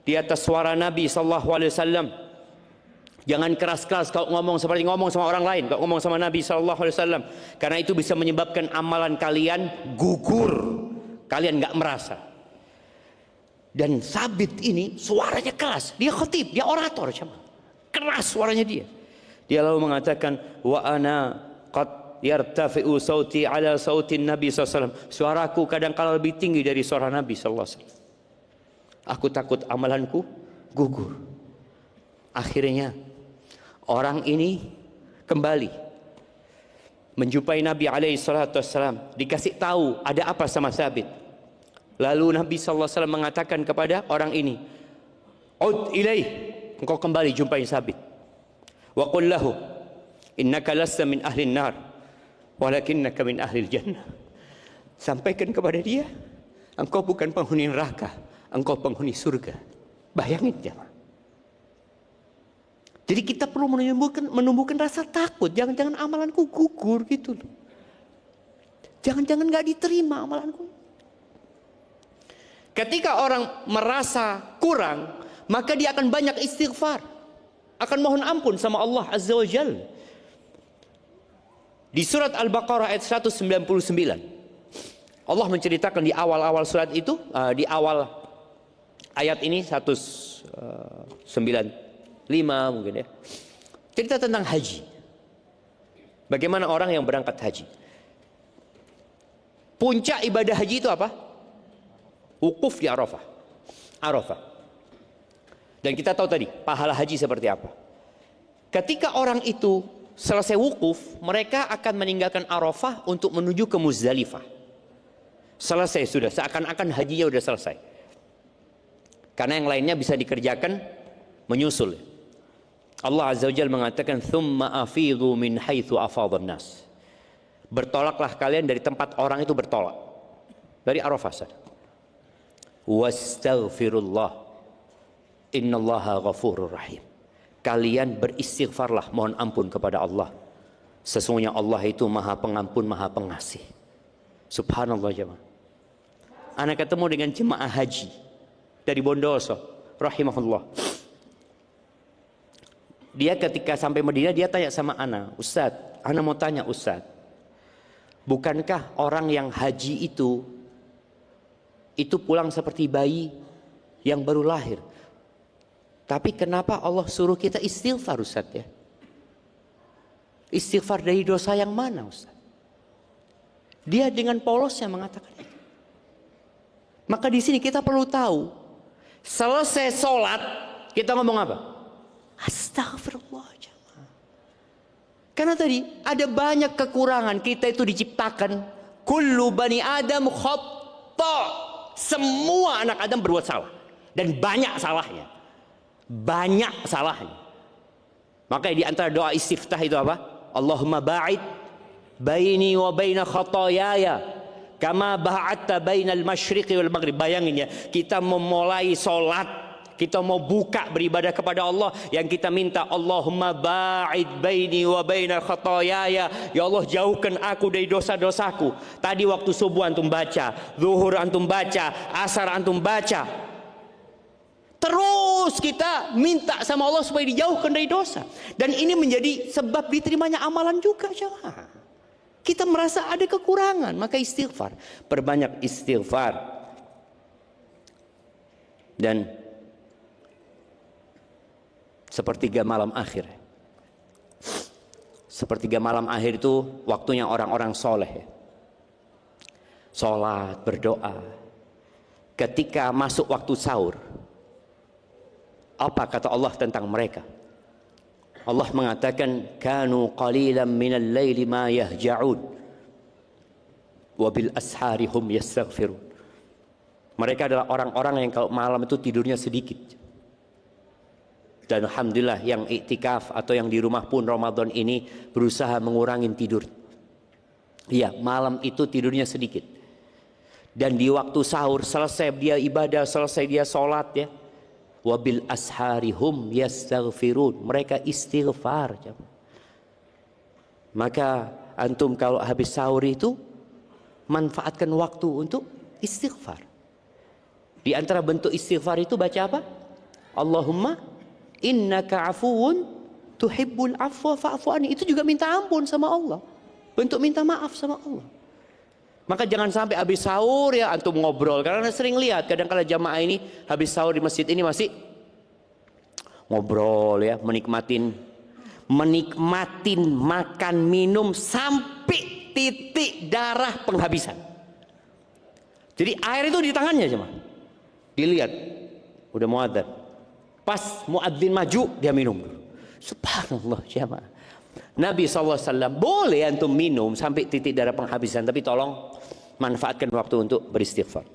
di atas suara Nabi sallallahu alaihi wasallam. Jangan keras-keras kalau ngomong seperti ngomong sama orang lain, kalau ngomong sama Nabi sallallahu alaihi wasallam, karena itu bisa menyebabkan amalan kalian gugur. Kalian nggak merasa. Dan Thabit ini suaranya keras, dia khatib, dia orator, keras suaranya dia. Dia lalu mengatakan, wa ana qad yartafi'u sauti ala sautin Nabi sallallahu alaihi wasallam. Suaraku kadang-kala lebih tinggi dari suara Nabi sallallahu alaihi wasallam. Aku takut amalanku gugur. Akhirnya orang ini kembali menjumpai Nabi alaihi salatu wassalam, dikasih tahu ada apa sama Thabit. Lalu Nabi sallallahu alaihi wasallam mengatakan kepada orang ini, "Ud ilaih, engkau kembali jumpai Sabit. Wa qul lahu innaka lasta min ahli nar walakinnaka min ahli jannah. Sampaikan kepada dia, engkau bukan penghuni neraka, engkau penghuni surga. Bayangin jemaah. Jadi kita perlu menumbuhkan rasa takut. Jangan-jangan amalanku gugur gitu loh. Jangan-jangan gak diterima amalanku. Ketika orang merasa kurang, maka dia akan banyak istighfar, akan mohon ampun sama Allah Azza wa Jalla. Di surat Al-Baqarah ayat 199, Allah menceritakan di awal-awal surat itu, di awal ayat ini 195 mungkin ya, cerita tentang haji. Bagaimana orang yang berangkat haji. Puncak ibadah haji itu apa? Wukuf di Arafah. Dan kita tahu tadi pahala haji seperti apa. Ketika orang itu selesai wukuf, mereka akan meninggalkan Arafah untuk menuju ke Muzdalifah. Selesai sudah, seakan-akan hajinya sudah selesai. Karena yang lainnya bisa dikerjakan menyusul. Allah Azza wa Jalla mengatakan, "Tsumma afidhu min haitsu afadhan nas." Bertolaklah kalian dari tempat orang itu bertolak. Dari Arafah saja. Wastaghfirullah, innallaha ghafurur rahim. Kalian beristighfarlah, mohon ampun kepada Allah. Sesungguhnya Allah itu Maha Pengampun, Maha Pengasih. Subhanallah jemaah. Anak ketemu dengan jemaah haji dari Bondoso, rahimahullah. Dia ketika sampai Madinah, dia tanya sama Ana, "Ustadz, Ana mau tanya Ustadz, bukankah orang yang haji itu pulang seperti bayi yang baru lahir? Tapi kenapa Allah suruh kita istighfar Ustadz ya? Istighfar dari dosa yang mana Ustadz?" Dia dengan polosnya mengatakan itu. Maka di sini kita perlu tahu, selesai sholat kita ngomong apa? Astagfirullah. Karena tadi ada banyak kekurangan. Kita itu diciptakan kullu bani Adam khata. Semua anak Adam berbuat salah dan banyak salahnya. Banyak salahnya. Maka di antara doa istiftah itu apa? Allahumma ba'id baini wa baina khataayaya kama ba'adta bainal masyriqi wal maghrib. Bayangin ya, kita memulai salat, kita mau buka beribadah kepada Allah, yang kita minta Allahumma ba'id baini wa baina khataayaya, ya Allah jauhkan aku dari dosa-dosaku. Tadi waktu subuh antum baca, zuhur antum baca, asar antum baca. Terus kita minta sama Allah supaya dijauhkan dari dosa. Dan ini menjadi sebab diterimanya amalan juga jemaah. Kita merasa ada kekurangan, maka istighfar, perbanyak istighfar. Dan sepertiga malam akhir. Sepertiga malam akhir itu waktunya orang-orang soleh. Sholat, berdoa. Ketika masuk waktu sahur, apa kata Allah tentang mereka? Allah mengatakan, kanu qalilan minal laili ma yahja'un wa bil ashari hum yastaghfirun. Mereka adalah orang-orang yang kalau malam itu tidurnya sedikit. Dan alhamdulillah yang iktikaf atau yang di rumah pun Ramadan ini berusaha mengurangi tidur. Iya, malam itu tidurnya sedikit. Dan di waktu sahur selesai dia ibadah, selesai dia sholat ya. Wabil asharihum yastaghfirun. Mereka istighfar. Maka antum kalau habis sahur itu manfaatkan waktu untuk istighfar. Di antara bentuk istighfar itu baca apa? Allahumma innaka afuwun tuhibbul afwa fa'fu anni. Itu juga minta ampun sama Allah. Bentuk minta maaf sama Allah. Maka jangan sampai habis sahur ya antum ngobrol. Karena sering lihat kadang-kadang jamaah ini habis sahur di masjid ini masih ngobrol ya, menikmatin makan minum sampai titik darah penghabisan. Jadi air itu di tangannya jemaah. Dilihat udah muadzin. Pas muadzin maju dia minum dulu. Subhanallah jemaah. Nabi SAW boleh antum minum sampai titik darah penghabisan, tapi tolong manfaatkan waktu untuk beristighfar.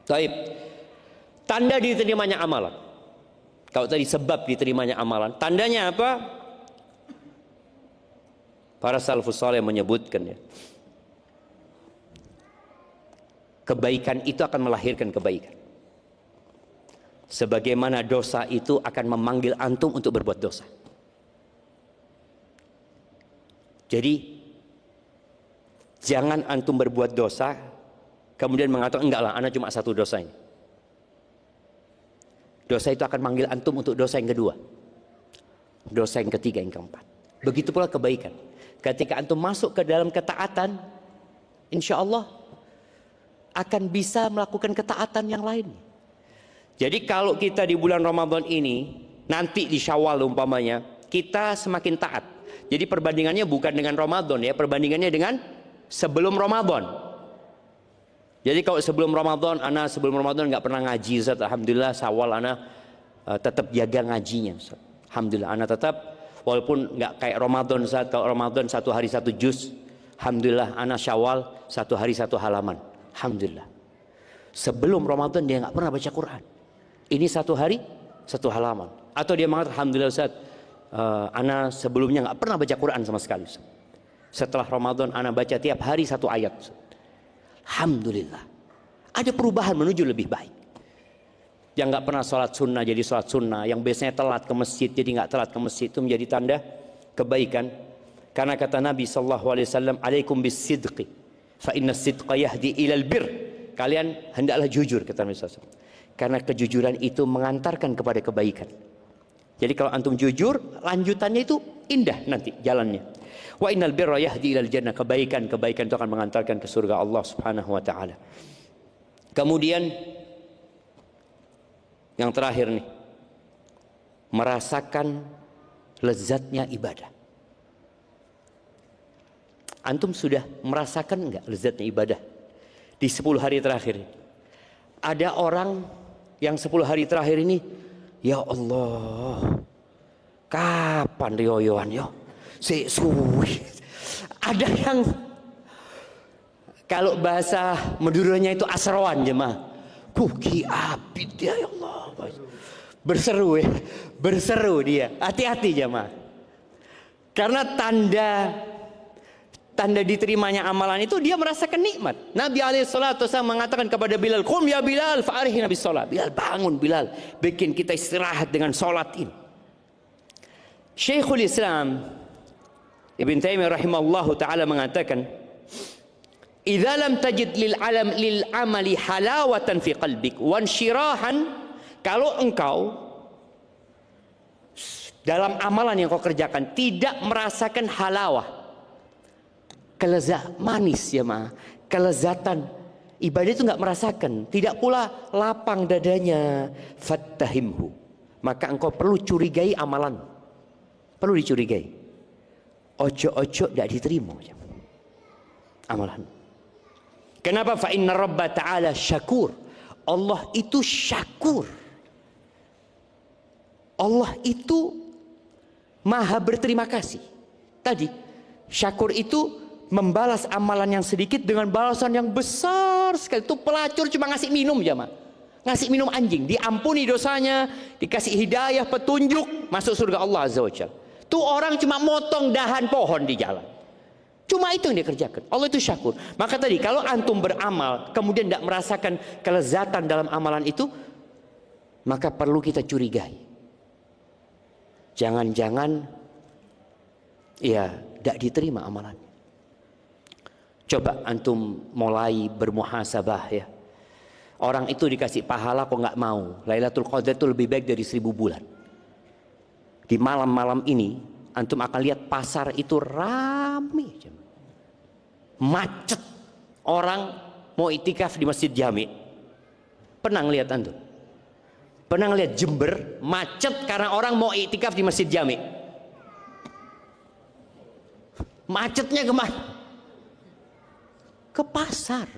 Taib. Tanda diterimanya amalan. Kalau tadi sebab diterimanya amalan, tandanya apa? Para salafus saleh menyebutkan ya, kebaikan itu akan melahirkan kebaikan. Sebagaimana dosa itu akan memanggil antum untuk berbuat dosa. Jadi jangan antum berbuat dosa kemudian mengatakan enggak lah, ana cuma satu dosa ini. Dosa itu akan manggil antum untuk dosa yang kedua, dosa yang ketiga, yang keempat. Begitu pula kebaikan. Ketika antum masuk ke dalam ketaatan, insya Allah akan bisa melakukan ketaatan yang lain. Jadi kalau kita di bulan Ramadan ini, nanti di Syawal umpamanya, kita semakin taat. Jadi perbandingannya bukan dengan Ramadan ya, perbandingannya dengan sebelum Ramadan. Jadi kalau sebelum Ramadan, ana sebelum Ramadan nggak pernah ngaji, Ustaz. Alhamdulillah Syawal ana tetap jaga ngajinya, Ustaz. Alhamdulillah ana tetap, walaupun nggak kayak Ramadan, Ustaz. Kalau Ramadan 1 hari 1 juz, alhamdulillah ana Syawal 1 hari 1 halaman. Alhamdulillah. Sebelum Ramadan dia nggak pernah baca Quran. Ini 1 hari 1 halaman. Atau dia mengatakan, alhamdulillah Ustaz, ana sebelumnya nggak pernah baca Quran sama sekali, Ustaz. Setelah Ramadan ana baca tiap hari 1 ayat, Ustaz. Alhamdulillah. Ada perubahan menuju lebih baik. Yang nggak pernah sholat sunnah jadi sholat sunnah, yang biasanya telat ke masjid jadi nggak telat ke masjid, itu menjadi tanda kebaikan. Karena kata Nabi SAW, alaikum bis sidqi fa inna sidqa yahdi ilal bir. Kalian hendaklah jujur, kata Nabi SAW, karena kejujuran itu mengantarkan kepada kebaikan. Jadi kalau antum jujur, lanjutannya itu indah nanti jalannya. Wa innal birra yahdi ilal jannah. Kebaikan itu akan mengantarkan ke surga Allah Subhanahu wa taala. Kemudian yang terakhir nih, merasakan lezatnya ibadah. Antum sudah merasakan enggak lezatnya ibadah di 10 hari terakhir? Ada orang yang 10 hari terakhir ini, ya Allah, kapan rioyoan yo? Suwi. Ada yang kalau bahasa Maduranya itu asrawan jemaah. Buki abid dia, ya Allah. Berseru ya, berseru dia. Hati-hati jemaah. Karena tanda diterimanya amalan itu dia merasakan nikmat. Nabi SAW mengatakan kepada Bilal, "Qum ya Bilal, fa'arihna bis shalah." Bilal, bangun Bilal, bikin kita istirahat dengan salat ini. Syekhul Islam Ibn Taimiyah rahimahullahu taala mengatakan, "Idza lam tajid lil amali halawatan fi qalbik wan syirahan." Kalau engkau dalam amalan yang kau kerjakan tidak merasakan halawah, kelezatan manis ya ma, kelezatan ibadah itu nggak merasakan, tidak pula lapang dadanya, fattahimhu, maka engkau perlu curigai amalan, perlu dicurigai. Ojo-ojo tidak diterima amalan. Kenapa? Fa inna Rabba ta'ala syakur. Allah itu syakur. Allah itu maha berterima kasih. Tadi syakur itu membalas amalan yang sedikit dengan balasan yang besar sekali. Itu pelacur cuma ngasih minum jamaah, ngasih minum anjing, diampuni dosanya, dikasih hidayah, petunjuk, masuk surga Allah Azza wa Jalla. Tuh orang cuma motong dahan pohon di jalan, cuma itu yang dia kerjakan. Allah itu syakur. Maka tadi kalau antum beramal kemudian tidak merasakan kelezatan dalam amalan itu, maka perlu kita curigai. Jangan-jangan ya tidak diterima amalannya. Coba antum mulai bermuhasabah ya. Orang itu dikasih pahala kok nggak mau. Lailatul Qadar itu lebih baik dari 1000 bulan. Di malam-malam ini antum akan lihat pasar itu rame, macet. Orang mau itikaf di Masjid Jami. Pernah ngelihat antum? Pernah ngelihat Jember macet karena orang mau itikaf di Masjid Jami? Macetnya kemana? Ke pasar.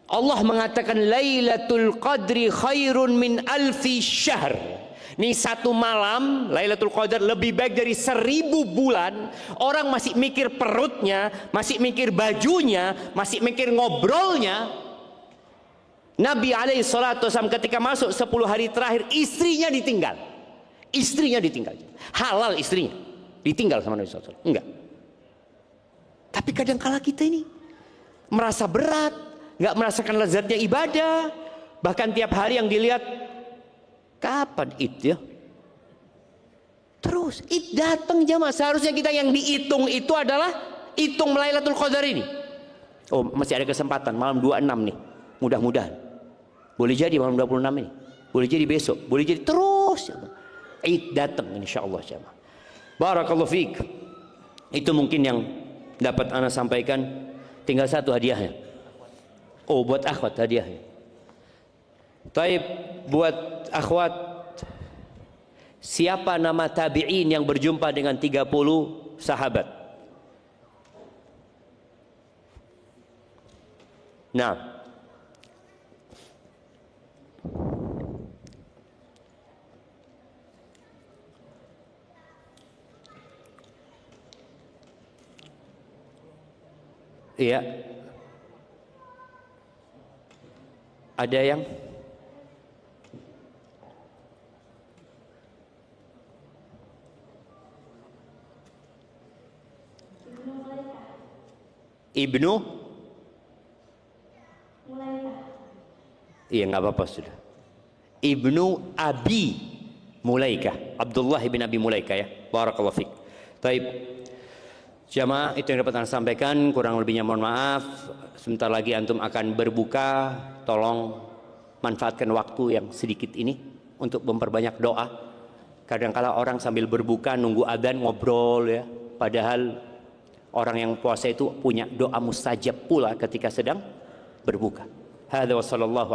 Allah mengatakan Lailatul Qadri khairun min alfi syahr. Nih satu malam Lailatul Qadar lebih baik dari 1000 bulan. Orang masih mikir perutnya, masih mikir bajunya, masih mikir ngobrolnya. Nabi alaihi salatu wasallam ketika masuk 10 hari terakhir, istrinya ditinggal. Istrinya ditinggal. Halal istrinya. Ditinggal sama Nabi SAW. Enggak. Tapi kadang-kala kita ini merasa berat, nggak merasakan lezatnya ibadah. Bahkan tiap hari yang dilihat, kapan Id ya? Terus Id datang jamaah. Seharusnya kita yang dihitung itu adalah hitung Lailatul Qadar ini. Oh, masih ada kesempatan malam 26 nih. Mudah-mudahan. Boleh jadi malam 26 ini. Boleh jadi besok. Boleh jadi terus. Id datang insyaallah jamaah. Barakallahu fiik. Itu mungkin yang dapat ana sampaikan. Tinggal satu hadiahnya. Oh, buat akhwat hadiahnya. Taib, buat akhwat, siapa nama tabi'in yang berjumpa dengan 30 sahabat? Nah, iya, ada yang Ibnu iya nggak apa-apa sudah. Ibnu Abi Mulaikah, Abdullah bin Abi Mulaikah ya. Barakallahu fiik. Taib. Jamaah, itu yang dapat saya sampaikan, kurang lebihnya mohon maaf. Sebentar lagi antum akan berbuka. Tolong manfaatkan waktu yang sedikit ini untuk memperbanyak doa. Kadang-kala orang sambil berbuka nunggu adzan ngobrol ya. Padahal orang yang puasa itu punya doa mustajab pula ketika sedang berbuka. Hadza wa sallallahu